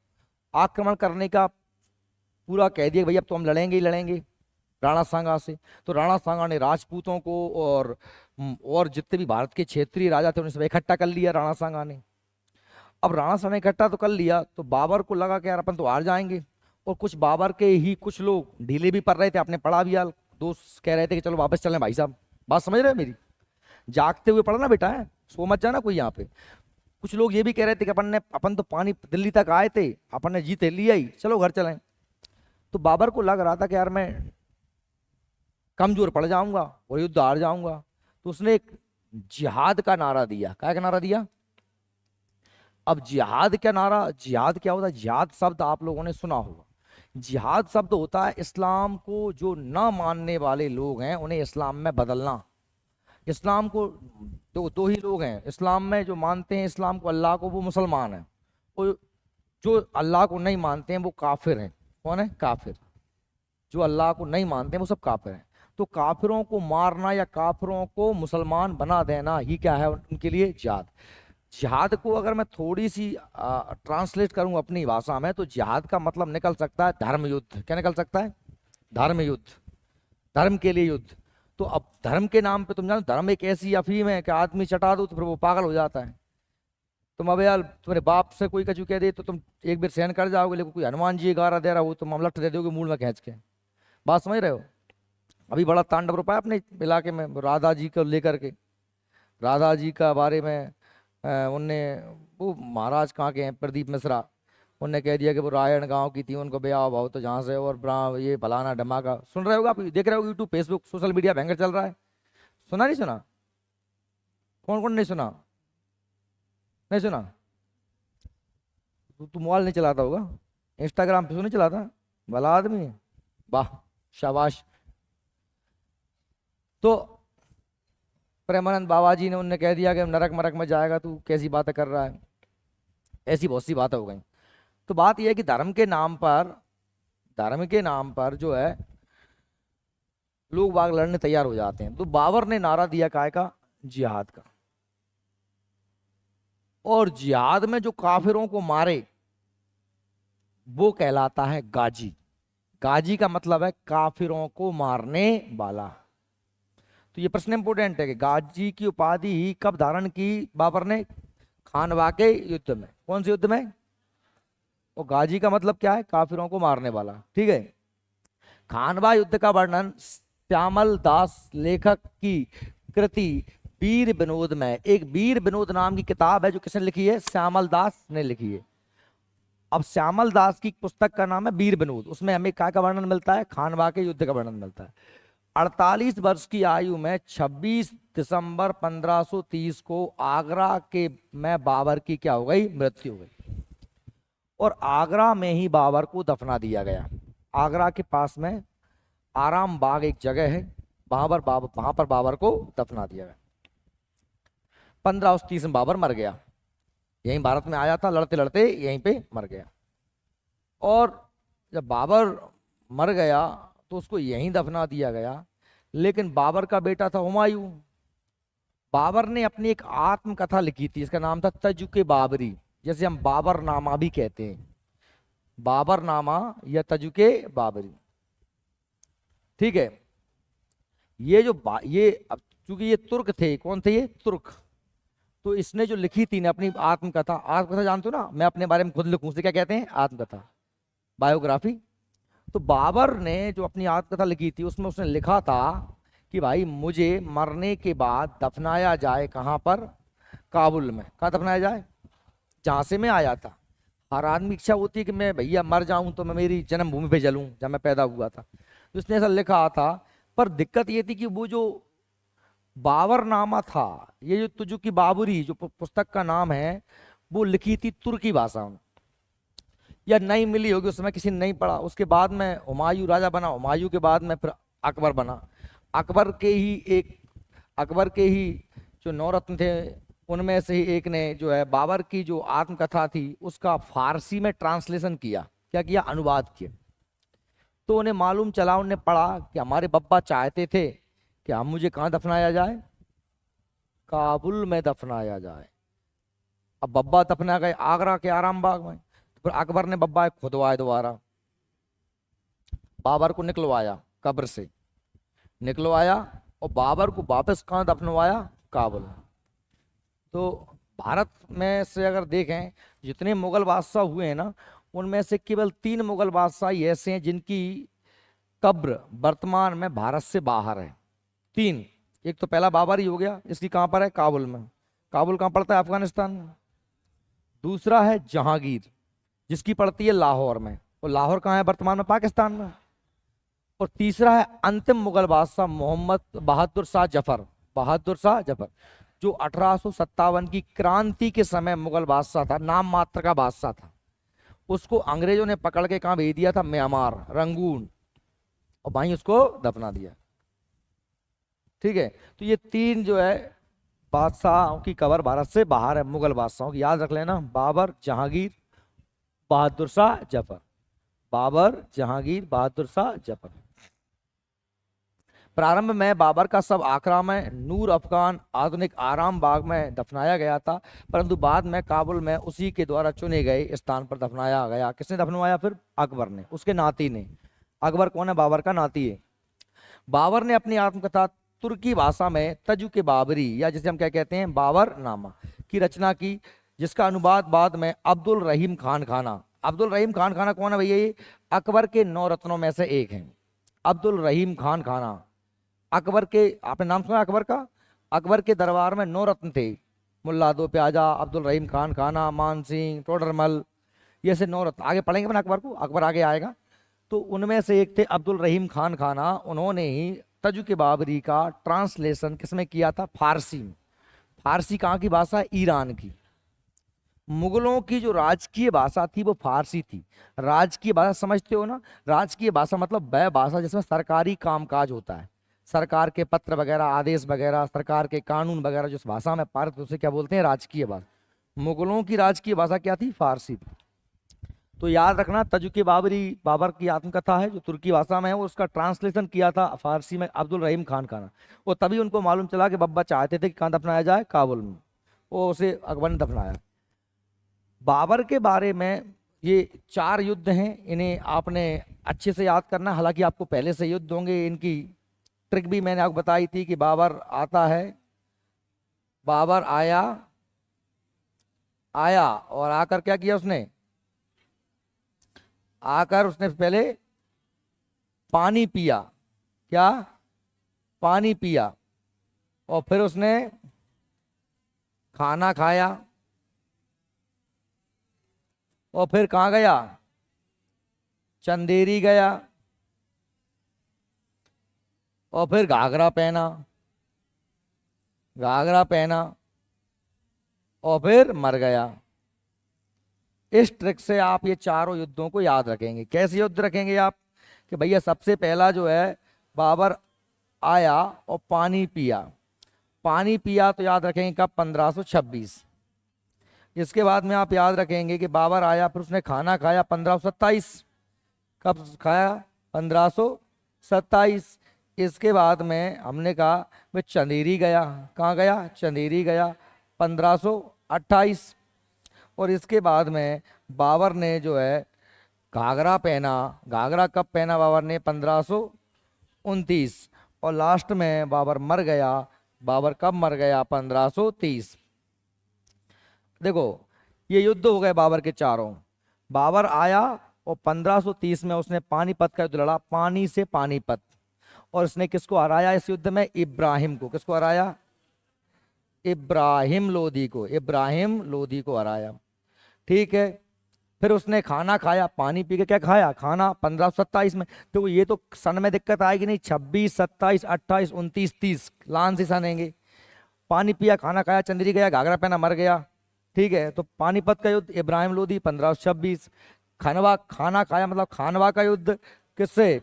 आक्रमण करने का पूरा कह दिया, भाई अब तो हम लड़ेंगे ही लड़ेंगे राणा सांगा से, तो राणा सांगा ने राजपूतों को और जितने भी भारत के क्षेत्रीय राजा थे उन्हें सब इकट्ठा कर लिया राणा सांगा ने। अब राणा सांगा ने इकट्ठा तो कर लिया, तो बाबर को लगा कि यार अपन तो हार जाएंगे। और कुछ बाबर के ही कुछ लोग ढीले भी पड़ रहे थे, आपने पढ़ा भी, यार दोस्त कह रहे थे कि चलो वापस चलें भाई साहब। बात समझ रहे हैं मेरी? जागते हुए पढ़ना बेटा है, सो मत जाना कोई यहाँ पे। कुछ लोग ये भी कह रहे थे कि अपन तो पानी दिल्ली तक आए थे, अपन ने जीते लिया ही, चलो घर चलें। तो बाबर को लग रहा था कि यार मैं कमजोर पड़ जाऊंगा और युद्ध हार जाऊंगा। तो उसने एक जिहाद का नारा दिया। क्या का नारा दिया? अब जिहाद क्या नारा, जिहाद क्या होता है? जिहाद शब्द आप लोगों ने सुना होगा। जिहाद शब्द होता है इस्लाम को जो न मानने वाले लोग हैं उन्हें इस्लाम में बदलना। इस्लाम को दो ही लोग हैं इस्लाम में जो मानते हैं इस्लाम को, अल्लाह को, वो मुसलमान है। और जो अल्लाह को नहीं मानते हैं वो काफिर हैं। कौन है? काफिर। जो अल्लाह को नहीं मानते हैं वो सब काफिर हैं। तो काफिरों को मारना या काफिरों को मुसलमान बना देना ही क्या है उनके लिए? जिहाद। जिहाद को अगर मैं थोड़ी सी ट्रांसलेट करूं अपनी भाषा में तो जिहाद का मतलब निकल सकता है धर्म युद्ध। क्या निकल सकता है? धर्म युद्ध, धर्म के लिए युद्ध। तो अब धर्म के नाम पे तुम जानो धर्म एक ऐसी अफीम है कि आदमी चटा दो तो फिर वो पागल हो जाता है। तुम अब यार तुम्हारे बाप से कोई कछु कह दे तो तुम एक बार सहन कर जाओगे, लेकिन कोई हनुमान जी गारा दे रहा हो तो हम लठ दे दोगे मूल में खींच के। बात समझ रहे हो? अभी बड़ा तांडव रुपा है अपने इलाके में राधा जी को लेकर के। राधा जी का बारे में उनने, वो महाराज कहाँ के हैं, प्रदीप मिश्रा, उनने कह दिया कि वो रायण गांव की थी, उनको ब्याह भाव तो जहाँ से, और ये फलाना धमाका। सुन रहे होगा आप, देख रहे हो यूट्यूब फेसबुक सोशल मीडिया भयंकर चल रहा है। सुना नहीं सुना? कौन कौन नहीं सुना? नहीं सुना? तू मोबाइल नहीं चलाता होगा, इंस्टाग्राम पे नहीं चलाता, भला आदमी है। वाह, शाबाश। तो प्रेमानंद बाबा जी ने उनने कह दिया कि नरक मरक में जाएगा, तू कैसी बातें कर रहा है। ऐसी बहुत सी बातें हो गई। तो बात यह है कि धर्म के नाम पर, धर्म के नाम पर जो है लोग बाग लड़ने तैयार हो जाते हैं। तो बाबर ने नारा दिया काय का? जिहाद का। और जिहाद में जो काफिरों को मारे वो कहलाता है गाजी। गाजी का मतलब है काफिरों को मारने वाला। तो ये प्रश्न इंपोर्टेंट है कि गाजी की उपाधि ही कब धारण की बाबर ने? खानवा के युद्ध में। कौन से युद्ध में? और गाजी का मतलब क्या है? काफिरों को मारने वाला। ठीक है। खानवा युद्ध का वर्णन श्यामल दास लेखक की कृति वीर विनोद में, एक वीर विनोद नाम की किताब है जो किसने लिखी है? श्यामल दास ने लिखी है। अब श्यामल दास की पुस्तक का नाम है वीर विनोद। उसमें हमें क्या का वर्णन मिलता है? खानवा के युद्ध का वर्णन मिलता है। 48 वर्ष की आयु में 26 दिसंबर 1530 को आगरा के में बाबर की क्या हो गई? मृत्यु हो गई। और आगरा में ही बाबर को दफना दिया गया। आगरा के पास में आराम बाग एक जगह है, वहां पर बाबर को दफना दिया गया। 1530 में बाबर मर गया। यहीं भारत में आया था, लड़ते लड़ते यहीं पे मर गया। और जब बाबर मर गया तो उसको यहीं दफना दिया गया। लेकिन बाबर का बेटा था हुमायूं। बाबर ने अपनी एक आत्मकथा लिखी थी, इसका नाम था तजुके बाबरी, जैसे हम बाबरनामा भी कहते हैं, बाबरनामा या तजुके बाबरी। ठीक है। ये जो ये अब चूंकि ये तुर्क थे, कौन थे ये? तुर्क। तो इसने जो लिखी थी ना अपनी आत्मकथा, आत्मकथा जानते हो ना, मैं अपने बारे में खुद लिखूं उसे क्या कहते हैं? आत्मकथा, बायोग्राफी। तो बाबर ने जो अपनी आत्मकथा लिखी थी उसमें उसने लिखा था कि भाई मुझे मरने के बाद दफनाया जाए। कहाँ पर? काबुल में। कहाँ दफनाया जाए? जहां से मैं आया था। हर आदमी की इच्छा होती है कि मैं भैया मर जाऊं तो मैं मेरी जन्मभूमि पे जलूं जब मैं पैदा हुआ था। तो उसने ऐसा लिखा था। पर दिक्कत ये थी कि वो जो बाबरनामा था, ये जो तुजु की बाबरी जो पुस्तक का नाम है, वो लिखी थी तुर्की भाषा में, या नहीं मिली होगी उस समय, किसी ने नहीं पढ़ा। उसके बाद में हुमायूं राजा बना, हुमायूं के बाद में फिर अकबर बना। अकबर के ही जो 9 रत्न थे उनमें से ही एक ने जो है बाबर की जो आत्मकथा थी उसका फारसी में ट्रांसलेशन किया। क्या किया? अनुवाद किया। तो उन्हें मालूम चला, उन्हें पढ़ा कि हमारे बब्बा चाहते थे कि हम मुझे कहाँ दफनाया जाए? काबुल में दफनाया जाए। अब बब्बा दफना गए आगरा के आराम बाग में। तो फिर अकबर ने बब्बा खुदवाए दोबारा, बाबर को निकलवाया, कब्र से निकलवाया और बाबर को वापस कहाँ दफनवाया? काबुल। तो भारत में से अगर देखें जितने मुगल बादशाह हुए हैं ना, उनमें से केवल 3 मुगल बादशाह ही ऐसे हैं जिनकी कब्र वर्तमान में भारत से बाहर है। 3। एक तो पहला बाबर ही हो गया, इसकी कहाँ पर है? काबुल में। काबुल कहाँ पड़ता है? अफगानिस्तान में। दूसरा है जहांगीर, जिसकी पड़ती है लाहौर में। और लाहौर कहाँ है वर्तमान में? पाकिस्तान में। और तीसरा है अंतिम मुगल बादशाह मोहम्मद बहादुर शाह जफर। बहादुर शाह जफर जो 1857 की क्रांति के समय मुगल बादशाह था, नाम मात्र का बादशाह था। उसको अंग्रेजों ने पकड़ के कहाँ भेज दिया था, म्यांमार, रंगून, और वहीं उसको दफना दिया। ठीक है, तो ये तीन जो है बादशाहों की कबर भारत से बाहर है, मुगल बादशाहों की, याद रख लेना, बाबर, जहांगीर, बहादुर शाह जफर। बाबर, जहांगीर, बहादुर शाह जफर। प्रारंभ में बाबर का शव आगरा में नूर अफगान आधुनिक आराम बाग में दफनाया गया था, परंतु बाद में काबुल में उसी के द्वारा चुने गए स्थान पर दफनाया गया। किसने दफनवाया फिर? अकबर ने, उसके नाती ने। अकबर कौन है? बाबर का नाती है। बाबर ने अपनी आत्मकथा तुर्की भाषा में तजु के बाबरी, या जिसे हम क्या कहते हैं, बाबर नामा, की रचना की, जिसका अनुवाद बाद में अब्दुल रहीम खान खाना। अब्दुल रहीम खान खाना कौन है भैया? ये अकबर के 9 रत्नों में से एक हैं, अब्दुल रहीम खान खाना। अकबर के, आपने नाम सुना अकबर का? अकबर के दरबार में 9 रत्न थे, मुल्ला दो प्याजा, अब्दुल रहीम खान खाना, मान सिंह, टोडरमल, ये से 9 रत्न। आगे पढ़ेंगे अपना अकबर को, अकबर आगे आएगा। तो उनमें से एक थे अब्दुल रहीम खान खाना। उन्होंने ही तजु के बाबरी का ट्रांसलेशन किसमें किया था? फारसी में। फारसी कहाँ की भाषा है? ईरान की। मुगलों की जो राजकीय भाषा थी वो फारसी थी। राजकीय भाषा समझते हो ना? राजकीय भाषा मतलब वह भाषा जिसमें सरकारी कामकाज होता है, सरकार के पत्र वगैरह, आदेश वगैरह, सरकार के कानून वगैरह जिस भाषा में पारित, उसे क्या बोलते हैं? राजकीय भाषा। मुगलों की राजकीय भाषा क्या थी? फारसी थी। तो याद रखना, तजुके बाबरी बाबर की आत्मकथा है जो तुर्की भाषा में है, वो उसका ट्रांसलेशन किया था फारसी में अब्दुल रहीम खान खाना। वो तभी उनको मालूम चला कि बब्बा चाहते थे कि कहाँ दफनाया जाए? काबुल में। वो उसे अकबर ने दफनाया। बाबर के बारे में ये 4 युद्ध हैं, इन्हें आपने अच्छे से याद करना। हालांकि आपको पहले से युद्ध होंगे, इनकी ट्रिक भी मैंने आपको बताई थी कि बाबर आता है, बाबर आया, आया और आकर क्या किया उसने? आकर उसने पहले पानी पिया। क्या? पानी पिया। और फिर उसने खाना खाया। और फिर कहाँ गया? चंदेरी गया। और फिर घाघरा पहना, घाघरा पहना, और फिर मर गया। इस ट्रिक से आप ये चारों युद्धों को याद रखेंगे। कैसे युद्ध रखेंगे आप? कि भैया सबसे पहला जो है, बाबर आया और पानी पिया। पानी पिया तो याद रखेंगे कब? 1526। इसके बाद में आप याद रखेंगे कि बाबर आया, फिर उसने खाना खाया 1527। कब खाया? 1527। इसके बाद में हमने कहा वह चंदेरी गया। कहाँ गया? चंदेरी गया 1528। और इसके बाद में बाबर ने जो है घाघरा पहना। घाघरा कब पहना बाबर ने? 1529। और लास्ट में बाबर मर गया। बाबर कब मर गया? 1530। देखो ये युद्ध हो गए बाबर के चारों। बाबर आया और 1530 में उसने पानीपत का युद्ध लड़ा, पानी से पानीपत। और उसने किसको हराया इस युद्ध में? इब्राहिम को। किसको हराया? इब्राहिम लोदी को। इब्राहिम लोदी को हराया। ठीक है, फिर उसने खाना खाया, पानी पी के क्या खाया? खाना 1527 में। तो ये तो सन में दिक्कत आएगी नहीं, 26, 27, 28, 29, 30 लान से सन आएंगे। पानी पिया, खाना खाया, चंदेरी गया, घाघरा पहना, मर गया। ठीक है, तो पानीपत का युद्ध इब्राहिम लोदी 1526। खानवा, खाना खाया मतलब खानवा का युद्ध किससे?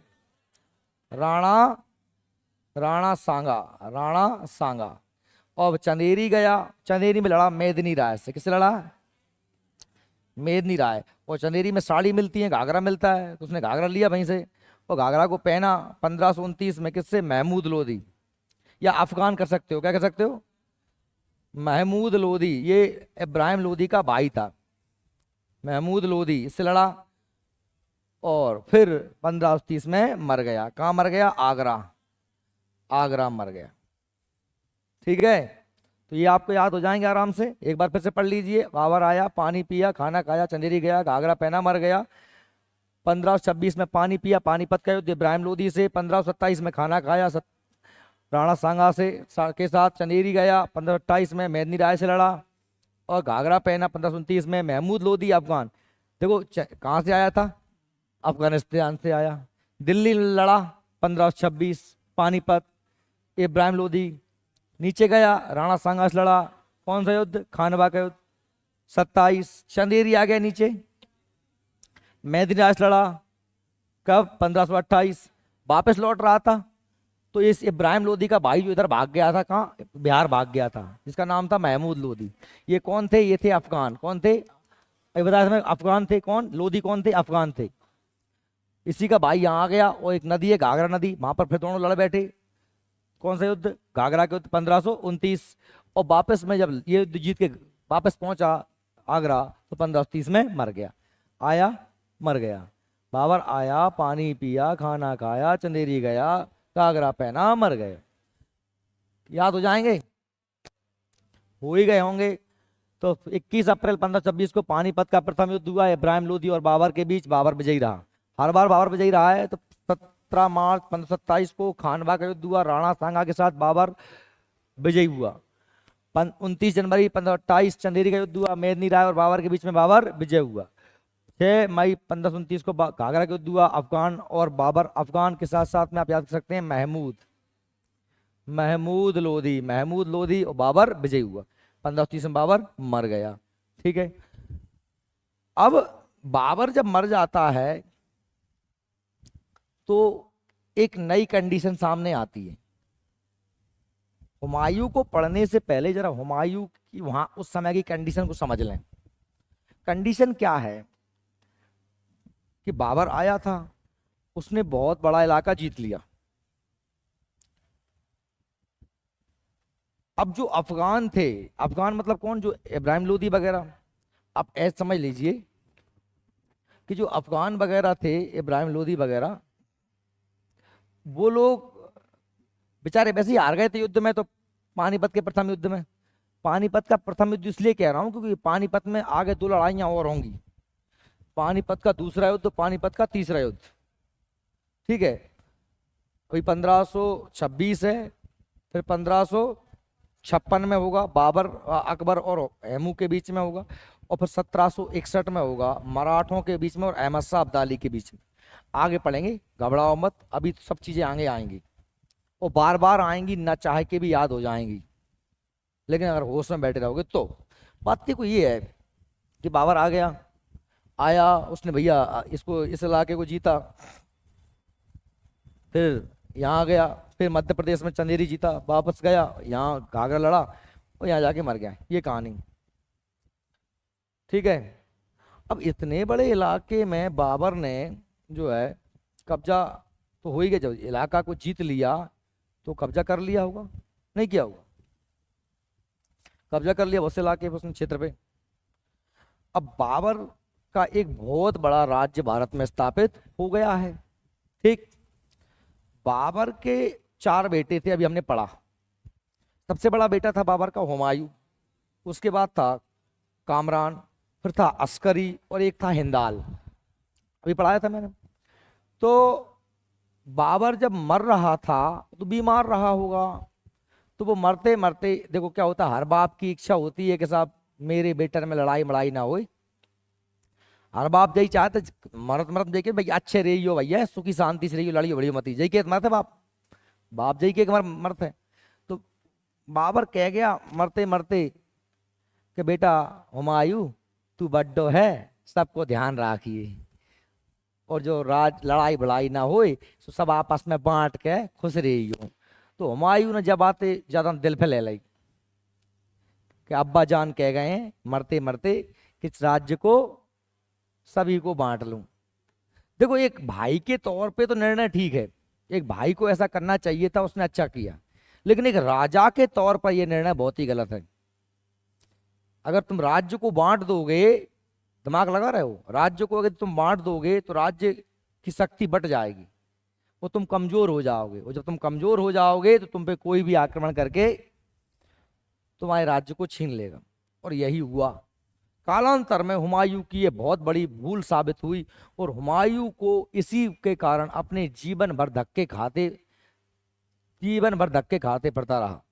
राणा, राणा सांगा, राणा सांगा। और चंदेरी गया, चंदेरी में लड़ा मेदिनी राय से। किससे लड़ा? मेदिनी राय। और चंदेरी में साड़ी मिलती है, घाघरा मिलता है, तो उसने घाघरा लिया वहीं से और घाघरा को पहना 1529 में। किससे? महमूद लोदी, या अफगान कर सकते हो, क्या कर सकते हो? महमूद लोदी। ये इब्राहिम लोदी का भाई था, महमूद लोदी, इससे लड़ा। और फिर 1530 में मर गया। कहाँ मर गया? आगरा, आगरा मर गया। ठीक है, तो ये आपको याद हो जाएंगे आराम से। एक बार फिर से पढ़ लीजिए। बाबर आया, पानी पिया, खाना खाया, चंदेरी गया, घाघरा पहना, मर गया। 1526 में पानी पिया, पानीपत का युद्ध इब्राहिम लोदी से। 1527 में खाना खाया राणा सांगा से के साथ, चंदेरी गया। 1528 में मेदिनी राय से लड़ा और घाघरा पहना। 1529 में महमूद लोदी अफगान। देखो कहाँ से आया था? अफगानिस्तान से आया। दिल्ली लड़ा, 1526 पानीपत। इब्राहिम लोधी नीचे गया, राणा सांगा से लड़ा। कौन सा युद्ध? खानवा का युद्ध। 27 चंदेरी आ गया नीचे, मेदिनी राज लड़ा। कब? 1528। वापस लौट रहा था तो इस इब्राहिम लोधी का भाई जो इधर भाग गया था, कहाँ? बिहार भाग गया था, जिसका नाम था महमूद लोधी। ये कौन थे? ये थे अफगान। कौन थे? अभी बताया था मैं, अफगान थे। कौन? लोधी कौन थे? अफगान थे। इसी का भाई यहाँ आ गया, और एक नदी है घाघरा नदी, वहां पर फिर दोनों लड़ बैठे। कौन सा युद्ध? घाघरा के युद्ध 1529। और वापस में जब ये युद्ध जीत के वापस पहुंचा आगरा तो 1530 में मर गया। आया, मर गया। बाबर आया, पानी पिया, खाना खाया, चंदेरी गया, घाघरा पहना, मर गए। याद हो जाएंगे? हो ही गए होंगे। तो 21 अप्रैल 1526 को पानीपत का प्रथम युद्ध हुआ इब्राहिम लोधी और बाबर के बीच। बाबर विजयी रहा, हर बार बाबर विजयी रहा है। तो 17 मार्च 1527 को खानवा का युद्ध हुआ, राणा सांगा के साथ बाबर विजयी हुआ। 29 जनवरी 1528 चंदेरी का युद्ध हुआ, मेदिनी राय और बाबर के बीच में बाबर विजय हुआ। 6 मई 1529 को घाघरा का युद्ध हुआ, अफगान और बाबर। अफगान के साथ साथ में आप याद कर सकते हैं महमूद लोधी और बाबर विजयी हुआ। 1530 में बाबर मर गया। ठीक है। अब बाबर जब मर जाता है तो एक नई कंडीशन सामने आती है। हुमायूं को पढ़ने से पहले जरा हुमायूं की वहां उस समय की कंडीशन को समझ लें। कंडीशन क्या है कि बाबर आया था, उसने बहुत बड़ा इलाका जीत लिया। अब जो अफगान थे, अफगान मतलब कौन? जो इब्राहिम लोधी वगैरह। आप ऐसे समझ लीजिए कि जो अफगान वगैरह थे, इब्राहिम लोधी वगैरह, वो लोग बेचारे वैसे ही हार गए थे युद्ध में। तो पानीपत के प्रथम युद्ध में, पानीपत का प्रथम युद्ध इसलिए कह रहा हूं क्योंकि पानीपत में आगे 2 लड़ाइयां और होंगी। पानीपत का दूसरा युद्ध, पानीपत का तीसरा युद्ध। ठीक है। अभी 1526 है, फिर 1556 में होगा बाबर, अकबर और हैमू के बीच में होगा, और फिर 1761 में होगा मराठों के बीच में और अहमद शाह अब्दाली के बीच में। आगे पढ़ेंगे, घबराओ मत, अभी तो सब चीजें आगे आएंगी और बार बार आएंगी, ना चाह के भी याद हो जाएंगी, लेकिन अगर होश में बैठे रहोगे तो। बात देखो ये है कि बाबर आ गया, आया, उसने भैया इसको, इस इलाके को जीता, फिर यहाँ गया, फिर मध्य प्रदेश में चंदेरी जीता, वापस गया, यहाँ घाघरा लड़ा और यहाँ जाके मर गया। ये कहानी। ठीक है। अब इतने बड़े इलाके में बाबर ने जो है कब्जा तो हो ही गया। जब इलाका को जीत लिया तो कब्जा कर लिया होगा, नहीं किया होगा? कब्जा कर लिया बहुत से इलाके पे, उसने क्षेत्र पे। अब बाबर का एक बहुत बड़ा राज्य भारत में स्थापित हो गया है। ठीक। बाबर के 4 बेटे थे, अभी हमने पढ़ा। सबसे बड़ा बेटा था बाबर का हुमायूं, उसके बाद था कामरान, फिर था अस्करी और एक था हिंदाल, अभी पढ़ाया था मैंने। तो बाबर जब मर रहा था तो बीमार रहा होगा, तो वो मरते मरते, देखो क्या होता है, हर बाप की इच्छा होती है कि साहब मेरे बेटर में लड़ाई मड़ाई ना होए। हर बाप यही चाहते, मरत मरत देखिए भैया अच्छे रहियो, भैया सुखी शांति से रहियो, लड़ियो बड़ी मती, जय के मरते बाप, बाप जय के मरते। तो बाबर कह गया मरते मरते कि बेटा हुमायूं तू बड्डो है, सबको ध्यान रखिए, और जो राज लड़ाई बड़ाई ना होए तो सब आपस में बांट के खुश रहियो। तो हुमायूं ने जब आते ज्यादा दिल पे ले ली कि अब्बा जान कह गए हैं मरते मरते कि इस राज्य को सभी को बांट लूं। देखो एक भाई के तौर पे तो निर्णय ठीक है, एक भाई को ऐसा करना चाहिए था, उसने अच्छा किया, लेकिन एक राजा के तौर पर यह निर्णय बहुत ही गलत है। अगर तुम राज्य को बांट दोगे, दिमाग लगा रहे हो, राज्य को अगर तुम बांट दोगे तो राज्य की शक्ति बट जाएगी, वो तुम कमजोर हो जाओगे, और जब तुम कमजोर हो जाओगे तो तुम पे कोई भी आक्रमण करके तुम्हारे राज्य को छीन लेगा। और यही हुआ। कालांतर में हुमायूं की ये बहुत बड़ी भूल साबित हुई, और हुमायूं को इसी के कारण अपने जीवन भर धक्के खाते पड़ता रहा।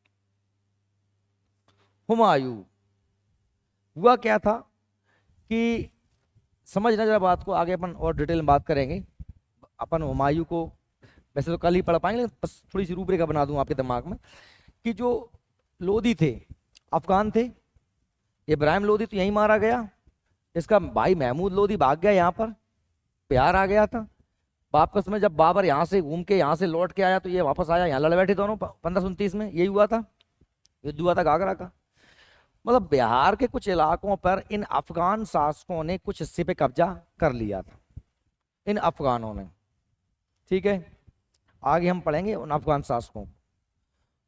हुमायूं हुआ क्या था कि समझना जरा बात को, आगे अपन और डिटेल में बात करेंगे। अपन हुमायूं को वैसे तो कल ही पढ़ पाएंगे, लेकिन बस थोड़ी सी रूपरेखा बना दूं आपके दिमाग में कि जो लोधी थे अफगान थे। इब्राहिम लोधी तो यहीं मारा गया, इसका भाई महमूद लोधी भाग गया यहाँ पर, बिहार आ गया था। वापस में जब बाबर यहाँ से घूम के यहाँ से लौट के आया तो ये वापस आया, यहाँ लड़ बैठे दोनों 1529 में, यही हुआ था, युद्ध हुआ था घाघरा का। मतलब बिहार के कुछ इलाकों पर इन अफगान शासकों ने कुछ हिस्से पे कब्जा कर लिया था, इन अफगानों ने। ठीक है, आगे हम पढ़ेंगे उन अफगान शासकों को।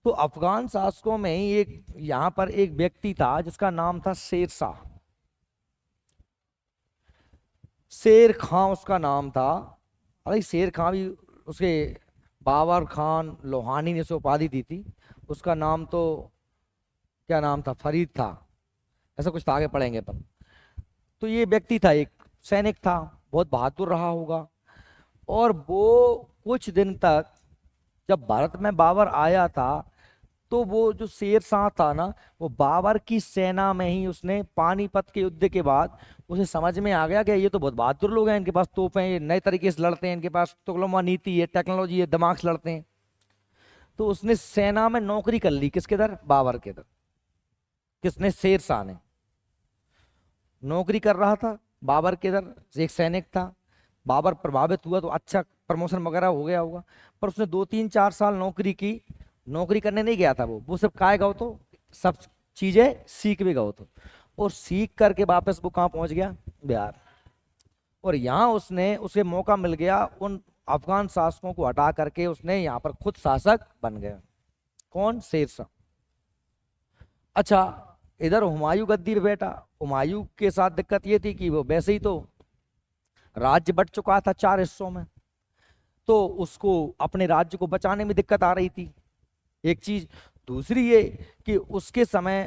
तो अफगान शासकों में ही एक यहाँ पर एक व्यक्ति था जिसका नाम था शेर शाह, शेर खां उसका नाम था। अरे शेर खां भी उसके बाबर खान लोहानी ने उसे उपाधि दी थी, उसका नाम तो क्या नाम था, फरीद था, ऐसा कुछ था, आगे पढ़ेंगे अपन। तो ये व्यक्ति था, एक सैनिक था, बहुत बहादुर रहा होगा। और वो कुछ दिन तक जब भारत में बाबर आया था तो वो जो शेर शाह था ना, वो बाबर की सेना में ही उसने पानीपत के युद्ध के बाद उसे समझ में आ गया कि ये तो बहुत बहादुर लोग हैं, इनके पास तोपें हैं, ये नए तरीके से लड़ते हैं, इनके पास तुगलमा नीति है, टेक्नोलॉजी है, दिमाग से लड़ते हैं। तो उसने सेना में नौकरी कर ली, किसके इधर, बाबर के इधर। किसने, शेर शाह ने नौकरी कर रहा था बाबर के इधर, एक सैनिक था। बाबर प्रभावित हुआ तो अच्छा प्रमोशन वगैरह हो गया होगा, पर उसने 2-3-4 साल नौकरी की। नौकरी करने नहीं गया था वो सब काय गया तो सब चीजें सीख भी गया तो, और सीख करके वापस वो कहाँ पहुंच गया, बिहार। और यहाँ उसने उसे मौका मिल गया उन अफगान शासकों को हटा करके उसने यहाँ पर खुद शासक बन गया। कौन, शेर शाह। अच्छा, इधर हुमायूं गद्दी पे बैठा। हुमायूं के साथ दिक्कत ये थी कि वो वैसे ही तो राज्य बंट चुका था 4 हिस्सों में, तो उसको अपने राज्य को बचाने में दिक्कत आ रही थी, एक चीज। दूसरी ये कि उसके समय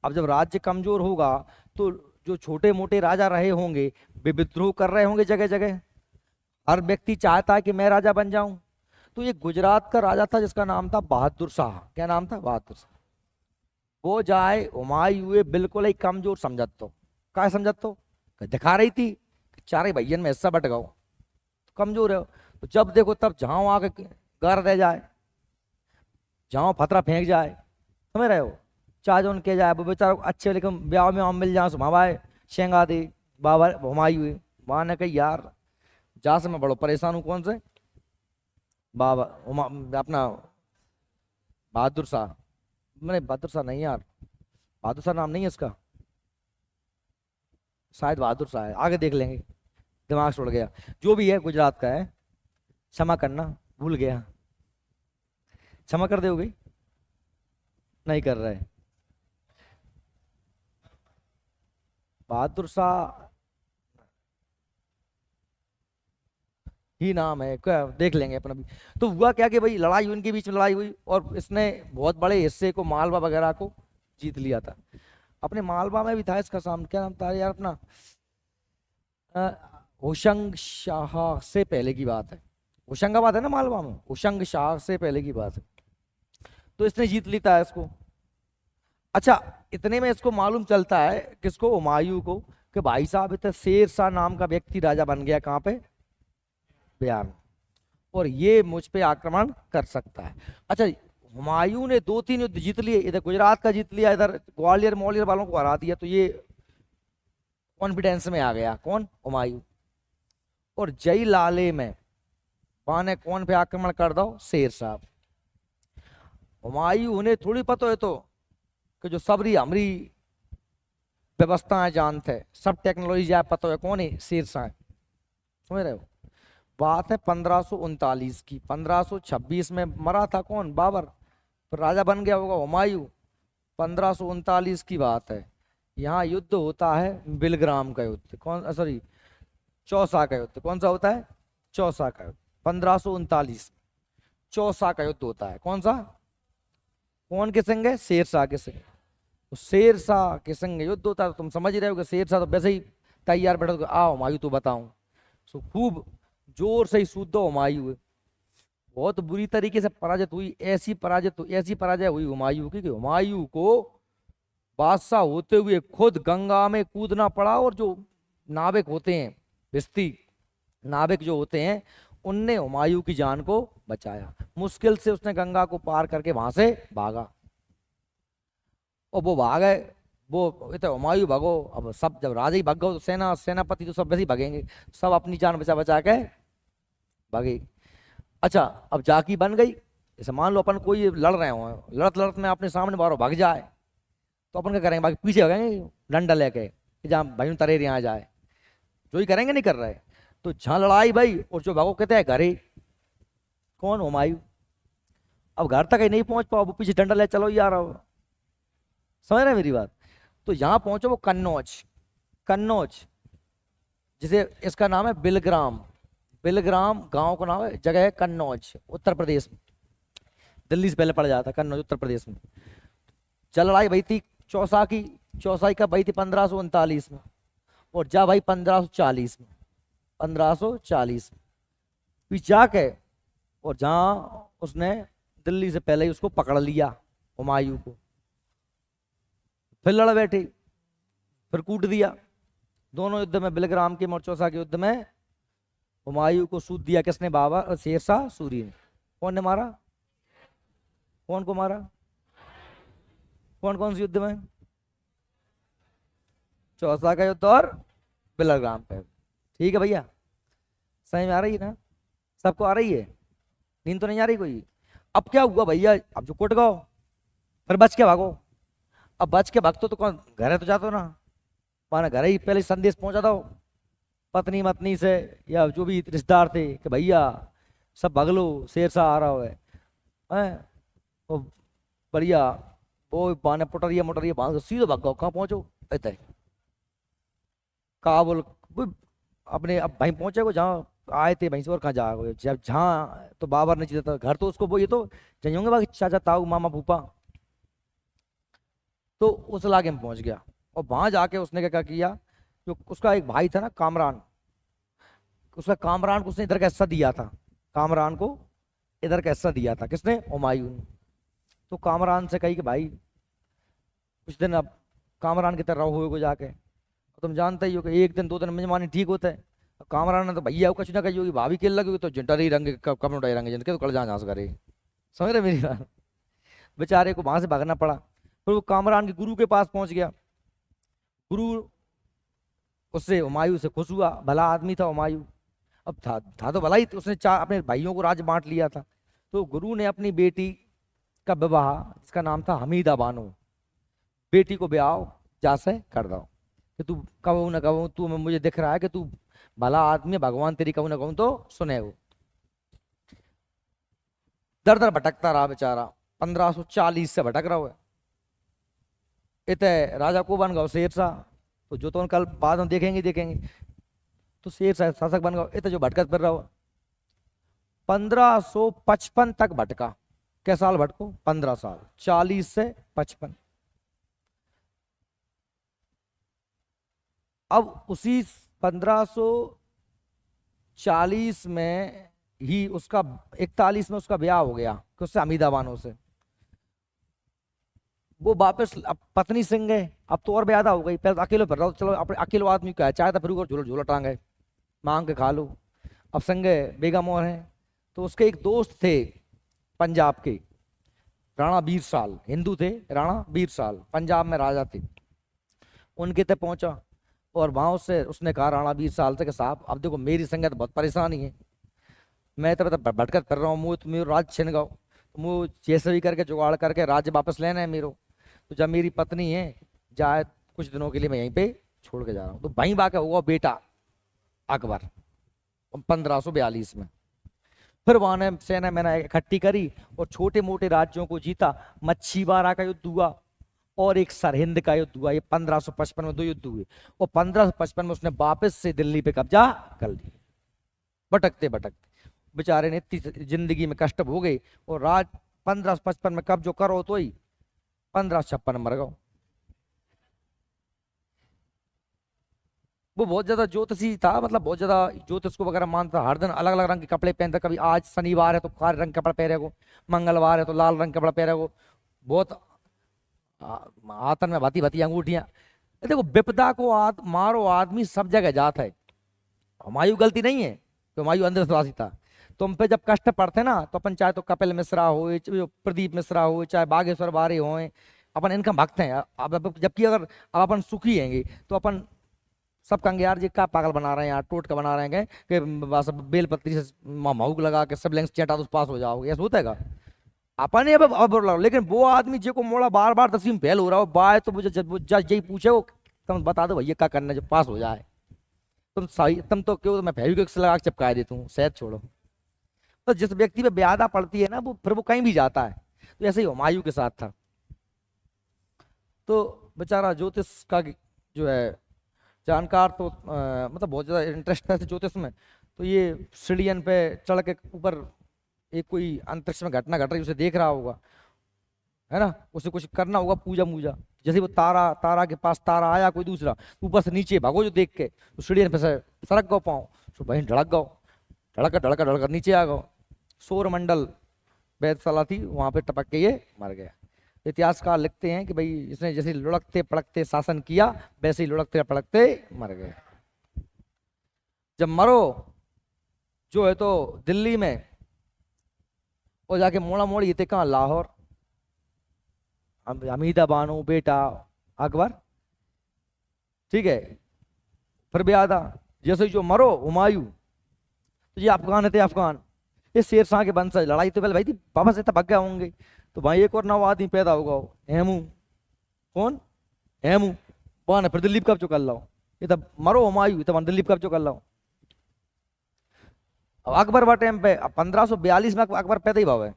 अब जब राज्य कमजोर होगा तो जो छोटे मोटे राजा रहे होंगे वे विद्रोह कर रहे होंगे जगह जगह, हर व्यक्ति चाहता है कि मैं राजा बन जाऊं। तो ये गुजरात का राजा था जिसका नाम था बहादुर शाह। क्या नाम था, बहादुर शाह। वो जाए हुमायूं बिल्कुल ही कमजोर समझत तो, क्या समझत तो, दिखा रही थी चारे भैयन में हिस्सा बट गओ, कमजोर है। तो जब देखो तब जहां आके गार दे जाए, जहां फतरा फेंक जाए, समझ रहे हो, चाहे जो उनके जाए वो बेचारा अच्छे लेकिन ब्याह में आम मिल जाए सुमावाए शेंगा दे। बाबा हुमायूं वहां ने कही यार जा से मैं बड़ो परेशान हूँ, कौन से बाबा अपना बहादुर शाह। मैंने बहादुर शाह नहीं यार, बहादुर शाह नाम नहीं है इसका, शायद बहादुर शाह है, आगे देख लेंगे, दिमाग छोड़ गया। जो भी है गुजरात का है, क्षमा करना, भूल गया, क्षमा कर दोगे, नहीं कर रहे। बहादुर शाह ही नाम है, क्या देख लेंगे अपन अभी। तो हुआ क्या कि भाई लड़ाई, उनके बीच में लड़ाई हुई और इसने बहुत बड़े हिस्से को मालवा वगैरह को जीत लिया था। अपने मालवा में भी था, इसका साम क्या नाम था यार अपना, होशंग शाह से पहले की बात है, होशंगाबाद है ना मालवा में, होशंग शाह से पहले की बात है। तो इसने जीत लिया है इसको। अच्छा, इतने में इसको मालूम चलता है किसको, हुमायूं को, कि भाई साहब इतना शेर शाह नाम का व्यक्ति राजा बन गया कहाँ पे, बिहार में, और ये मुझ पे आक्रमण कर सकता है। अच्छा, हुमायूं ने 2-3 युद्ध जीत लिए, इधर गुजरात का जीत लिया, इधर ग्वालियर मौलियर वालों को हरा दिया, तो ये कॉन्फिडेंस में आ गया, कौन, हुमायूं। और जय लाले में पाने कौन पे आक्रमण कर दो, शेर साहब। हुमायूं उन्हें थोड़ी पता है तो कि जो सबरी हमरी व्यवस्थाएं जानते, सब टेक्नोलॉजी जाए पता है, कौन है, शेर शाह। समझ रहे हो, बात है 1539 की। 1526 में मरा था कौन, बाबर, फिर राजा बन गया होगा हुमायूं। 1539 की बात है, यहाँ युद्ध होता है बिलग्राम का युद्ध, कौन, सॉरी चौसा का युद्ध। कौन सा होता है, चौसा का युद्ध। 1539 चौसा का युद्ध होता है, कौन सा, कौन के संग है, शेर शाह के संग। तो शेर शाह के संग युद्ध होता है, तुम समझ ही रहे हो कि शेर शाह तो वैसे ही तैयार बैठा तो आओ हुमायूं तो बताऊं। सो खूब जोर से ही सूद हुमायूं हुए, बहुत बुरी तरीके से पराजित हुई। ऐसी पराजय हुई हुमायूं की कि हुमायूं को बादशाह होते हुए खुद गंगा में कूदना पड़ा। और जो नाविक होते हैं, भिस्ती नाविक जो होते हैं, उनने हुमायूं की जान को बचाया। मुश्किल से उसने गंगा को पार करके वहां से भागा, और वो भागे। वो इतने हुमायूं भगो, अब सब जब राजा ही भग गो तो सेनापति तो सब वैसे ही भगेंगे, सब अपनी जान बचा बचा के भागे। अच्छा, अब जाकी बन गई। जैसे मान लो अपन कोई लड़ रहे हो, लड़त लड़त में अपने सामने बारो भाग जाए, तो अपन क्या करेंगे, बाकी पीछे भागेंगे डंडा लेके कि जहाँ भाई तरेर यहाँ जाए, जो ही करेंगे नहीं कर रहे। तो जहाँ लड़ाई भाई और जो भागो कहते हैं घरे, कौन हुमायूं। अब घर तक ही नहीं पहुंच पाओ, वो पीछे डंडा ले चलो यार, अब समझ रहे हैं मेरी बात। तो यहाँ पहुंचो वो कन्नौज, कन्नौज जिसे इसका नाम है बिलग्राम, बिलग्राम गांव का नाम है, जगह है कन्नौज, उत्तर प्रदेश में। दिल्ली से पहले पड़ जाता है कन्नौज, उत्तर प्रदेश में। चल लड़ाई भाई थी चौसा की, चौसाई कब भाई थी 1539 में, और जा भाई 1540 में, 1540 में फिर जाके, और जहां उसने दिल्ली से पहले ही उसको पकड़ लिया हुमायूं को, फिर लड़ बैठे, फिर कूट दिया। दोनों युद्ध में, बिलग्राम के और चौसा के युद्ध में हुमायूं को सूद दिया किसने, बाबर शेरशाह सूरी ने। कौन ने मारा, कौन को मारा, कौन कौन से युद्ध में, चौसा का युद्ध और बिलग्राम का युद्ध। ठीक है भैया, समझ में आ रही है ना, सबको आ रही है, नींद तो नहीं आ रही कोई। अब क्या हुआ भैया, अब जो कुट गो, फिर बच के भागो। अब बच के भागतो तो कौन, घर तो जाते हो ना, माना घर ही पहले संदेश पहुंचा दो पत्नी मतनी से, या जो भी रिश्तेदार थे कि भैया सब भाग लो, शेरशाह आ रहा है। वो बढ़िया, वो बाने पुटरिया मोटरिया बांध सीधे भाग गो, कहाँ पहुंचो, इतने काबुल। वो अपने अब भाई पहुंचे को जहाँ आए थे वहीं से, और कहाँ जाओगे, जब जहाँ तो बाबर ने जीता था घर, तो उसको वो ये तो चाहिए होंगे बाकी चाचा ताऊ मामा फूफा। तो उस इलाके में पहुंच गया, और वहां जाके उसने क्या क्या किया, जो उसका एक भाई था ना कामरान, उसका कामरान को उसने इधर का हिस्सा दिया था, कामरान को इधर का हिस्सा दिया था किसने, हुमायूं ने। तो कामरान से कही कि भाई कुछ दिन अब कामरान की तरह रहो को जाके, तुम जानते ही हो कि एक दिन दो दिन मेजमानी ठीक होता है। कामरान ने तो भैया कुछ ना कही होगी, भाभी खेल लगी तो जिंटा ही रंग कपड़ों रंग जिनके तो कल जहाँ से करे, समझ रहे मेरी बात। बेचारे को वहां से भागना पड़ा। फिर वो कामरान के गुरु के पास पहुंच गया, गुरु उससे हुमायूं से खुश हुआ, भला आदमी था हुमायूं। अब था तो भला ही, उसने चार अपने भाइयों को राज बांट लिया था। तो गुरु ने अपनी बेटी का विवाह, जिसका नाम था हमीदा बानो, बेटी को ब्याह जा से कर दो, कि तू कहूँ ना कहूँ, तू मुझे दिख रहा है कि तू भला आदमी है, भगवान तेरी कहूँ ना कहूँ तो सुने। वो दर दर भटकता रहा बेचारा, 1540 से भटक रहा हुआ। इत राजा को बन गया शेरशाह, तो जो तो कल बाद में देखेंगे, तो शेरशाह शासक बन गया। इत जो भटकत फिर रहा हुआ 1555 तक भटका। क्या साल भटको, 15 साल, 40 से 55। अब उसी 1540 में ही उसका 41 में उसका ब्याह हो गया उससे, हमीदा बानो से। वो वापस अब पत्नी सिंह है, अब तो और ज्यादा हो गई, पहले तो अकेले फिर रहा, चलो अपने अकेले आदमी क्या है, चाहे तो फिर झूलो झूलो टांगे मांग के खा लो। अब संग बेगम और है। तो उसके एक दोस्त थे पंजाब के, राणा बीर साल, हिंदू थे, राणा बीर साल पंजाब में राजा थे। उनके तक पहुंचा, और वहां उससे उसने कहा राणा बीर साल से कि साहब अब देखो मेरी संगत बहुत परेशानी है, मैं तो भटकत कर रहा हूँ, मुझे मेरे राज छिन गो, मुझे जैसे भी करके जुगाड़ करके राज्य वापस लेना है मेरो। तो जब मेरी पत्नी है जाए कुछ दिनों के लिए, मैं यहीं पे छोड़ के जा रहा हूँ। तो वहीं बाके हुआ बेटा अकबर 1542 में। फिर वहां ने सेना मैंने इकट्ठी करी और छोटे मोटे राज्यों को जीता। मच्छीबारा का युद्ध हुआ और एक सरहिंद का युद्ध हुआ। ये 1555 में दो युद्ध हुए, और 1555 में उसने वापस से दिल्ली पे कब्जा कर लिया। भटकते भटकते बेचारे ने इतनी जिंदगी में कष्ट हो गए, और राज 1555 में कब्जो करो तो ही 1556 मर गओ। वो बहुत ज्यादा ज्योतिषी था, मतलब बहुत ज्यादा ज्योतिष को वगैरह मानता। हर दिन अलग अलग रंग के कपड़े पहनता, कभी आज शनिवार है तो काले रंग के कपड़ा पहने को, मंगलवार है तो लाल रंग के कपड़ा पहने को। बहुत हाथन में भाती भाती अंगूठियां। देखो विपदा को मारो आदमी सब जगह जाता है। हुमायूं गलती नहीं है, तो हुमायूं अंधविश्वासी था। तुम पे जब कष्ट पड़ते ना तो अपन, चाहे तो कपिल मिश्रा हो, प्रदीप मिश्रा हो, चाहे बागेश्वर बारे हो, अपन इनका भक्त हैं। अब जबकि अगर अब अपन सुखी हैंगे तो अपन सब कहेंगे यार जी क्या पागल बना रहे हैं यार, टोटका बना रहे हैं कि बस बेलपत्री से महूक लगा के सब लिंक्स चटा तो पास हो जाओगे, ऐसा होता है? अपन ही अब लगा, लेकिन वो आदमी जो को मोड़ा बार बार 10वीं फेल हो रहा हो बाय, तो मुझे जब जज यही पूछे वो, तुम बता दो भैया क्या करना है जो पास हो जाए। तुम सही, तुम तो क्यों, मैं फेविक्विक से लगा के चिपका देता हूँ, शायद छोड़ो। तो जिस व्यक्ति पे ब्यादा पड़ती है ना, वो फिर वो कहीं भी जाता है। तो ऐसे ही हुमायूं के साथ था। तो बेचारा ज्योतिष का जो है जानकार, तो मतलब बहुत ज्यादा इंटरेस्ट था ज्योतिष में। तो ये सीढ़ियन पे चढ़ के ऊपर एक कोई अंतरिक्ष में घटना घट रही उसे देख रहा होगा, है ना, उसे कुछ करना होगा पूजा मूजा। जैसे वो तारा, तारा के पास तारा आया कोई दूसरा, ऊपर से नीचे भागो जो देख के, तो सीढ़ियन पे से सरक गो पाओ, तो बहन ढड़क गो, ढड़क नीचे आ गो। सौर मंडल वेधशाला थी, वहां पे टपक के ये मर गया। इतिहासकार लिखते हैं कि भाई इसने जैसे लुढ़कते पड़कते शासन किया, वैसे ही लुढ़कते पड़कते मर गए। जब मरो जो है तो दिल्ली में, और जाके मोड़ा मोड़ी ये थे कहाँ, लाहौर। हमीदा बानो बेटा अकबर, ठीक है, फिर भी आधा। जैसे ही जो मरो हुमायूं, तो ये अफगान थे, अफगान ये शेर शाह के वंशज। लड़ाई तो पहले भाई थी, वापस से भग गए होंगे, तो भाई एक और नवा आदमी पैदा होगा, हेमू। कौन? हेमू। वहां फिर दिल्ली कब्जो कर लो, ये तब मरो हुमायूं, तब दिल्ली कब्जो कर लो। अब अकबर बा टाइम पे, अब 1542 में अकबर पैदा ही भाव है,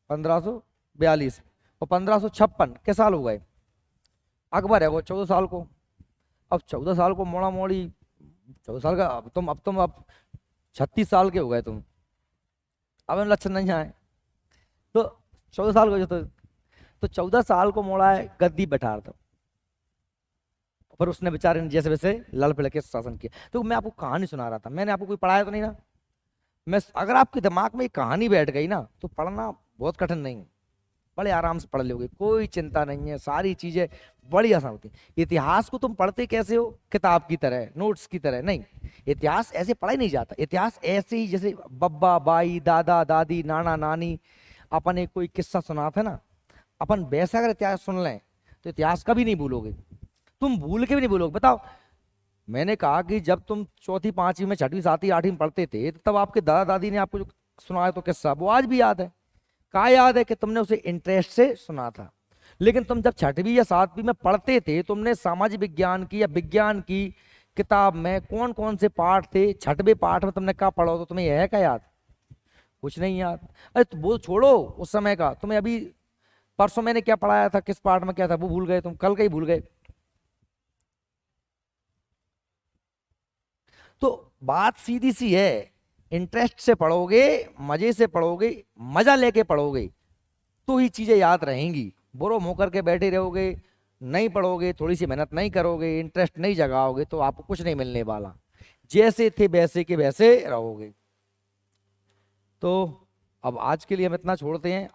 1542 और 1556 के साल हो गए। अकबर है वो 14 साल को। अब 14 साल को मोड़ा मोड़ी, 14 साल का, अब 36 साल के हो गए तुम, अब इन लक्षण नहीं आए। तो 14 साल को जो, तो 14 साल को मोड़ा है गद्दी बैठा था, पर उसने बेचारे ने जैसे वैसे लड़ फिड़ के शासन किया। तो मैं आपको कहानी सुना रहा था, मैंने आपको कोई पढ़ाया तो नहीं ना। मैं, अगर आपके दिमाग में एक कहानी बैठ गई ना, तो पढ़ना बहुत कठिन नहीं, बड़े आराम से पढ़ लोगे, कोई चिंता नहीं है, सारी चीजें बड़ी आसान होती है। इतिहास को तुम पढ़ते कैसे हो? किताब की तरह, नोट्स की तरह नहीं। इतिहास ऐसे पढ़ा ही नहीं जाता। इतिहास ऐसे ही जैसे बब्बा बाई, दादा दादी, नाना नानी, अपन एक कोई किस्सा सुनाते ना, अपन वैसा अगर इतिहास सुन लें तो इतिहास कभी नहीं भूलोगे, तुम भूल के भी नहीं भूलोगे। बताओ, मैंने कहा कि जब तुम चौथी पांचवी में छठवीं सातवीं आठवीं में पढ़ते थे, तो तब आपके दादा दादी ने आपको जो सुनाया तो किस्सा, वो आज भी याद है। कहा याद है कि तुमने उसे इंटरेस्ट से सुना था। लेकिन तुम जब छठवीं या सातवीं में पढ़ते थे, तुमने सामाजिक विज्ञान की या विज्ञान की किताब में कौन कौन से पाठ थे, छठवें पाठ में तुमने क्या पढ़ा, तो तुम्हें यह है क्या याद? कुछ नहीं याद। अरे तो वो छोड़ो उस समय का, तुम्हें अभी परसों मैंने क्या पढ़ाया था, किस पाठ में क्या था, वो भूल गए तुम, कल का ही भूल गए। तो बात सीधी सी है, इंटरेस्ट से पढ़ोगे, मजे से पढ़ोगे, मजा लेके पढ़ोगे, तो ही चीजें याद रहेंगी। बोरो मुंह करके बैठे रहोगे, नहीं पढ़ोगे, थोड़ी सी मेहनत नहीं करोगे, इंटरेस्ट नहीं जगाओगे, तो आपको कुछ नहीं मिलने वाला। जैसे थे वैसे के वैसे रहोगे। तो अब आज के लिए हम इतना छोड़ते हैं।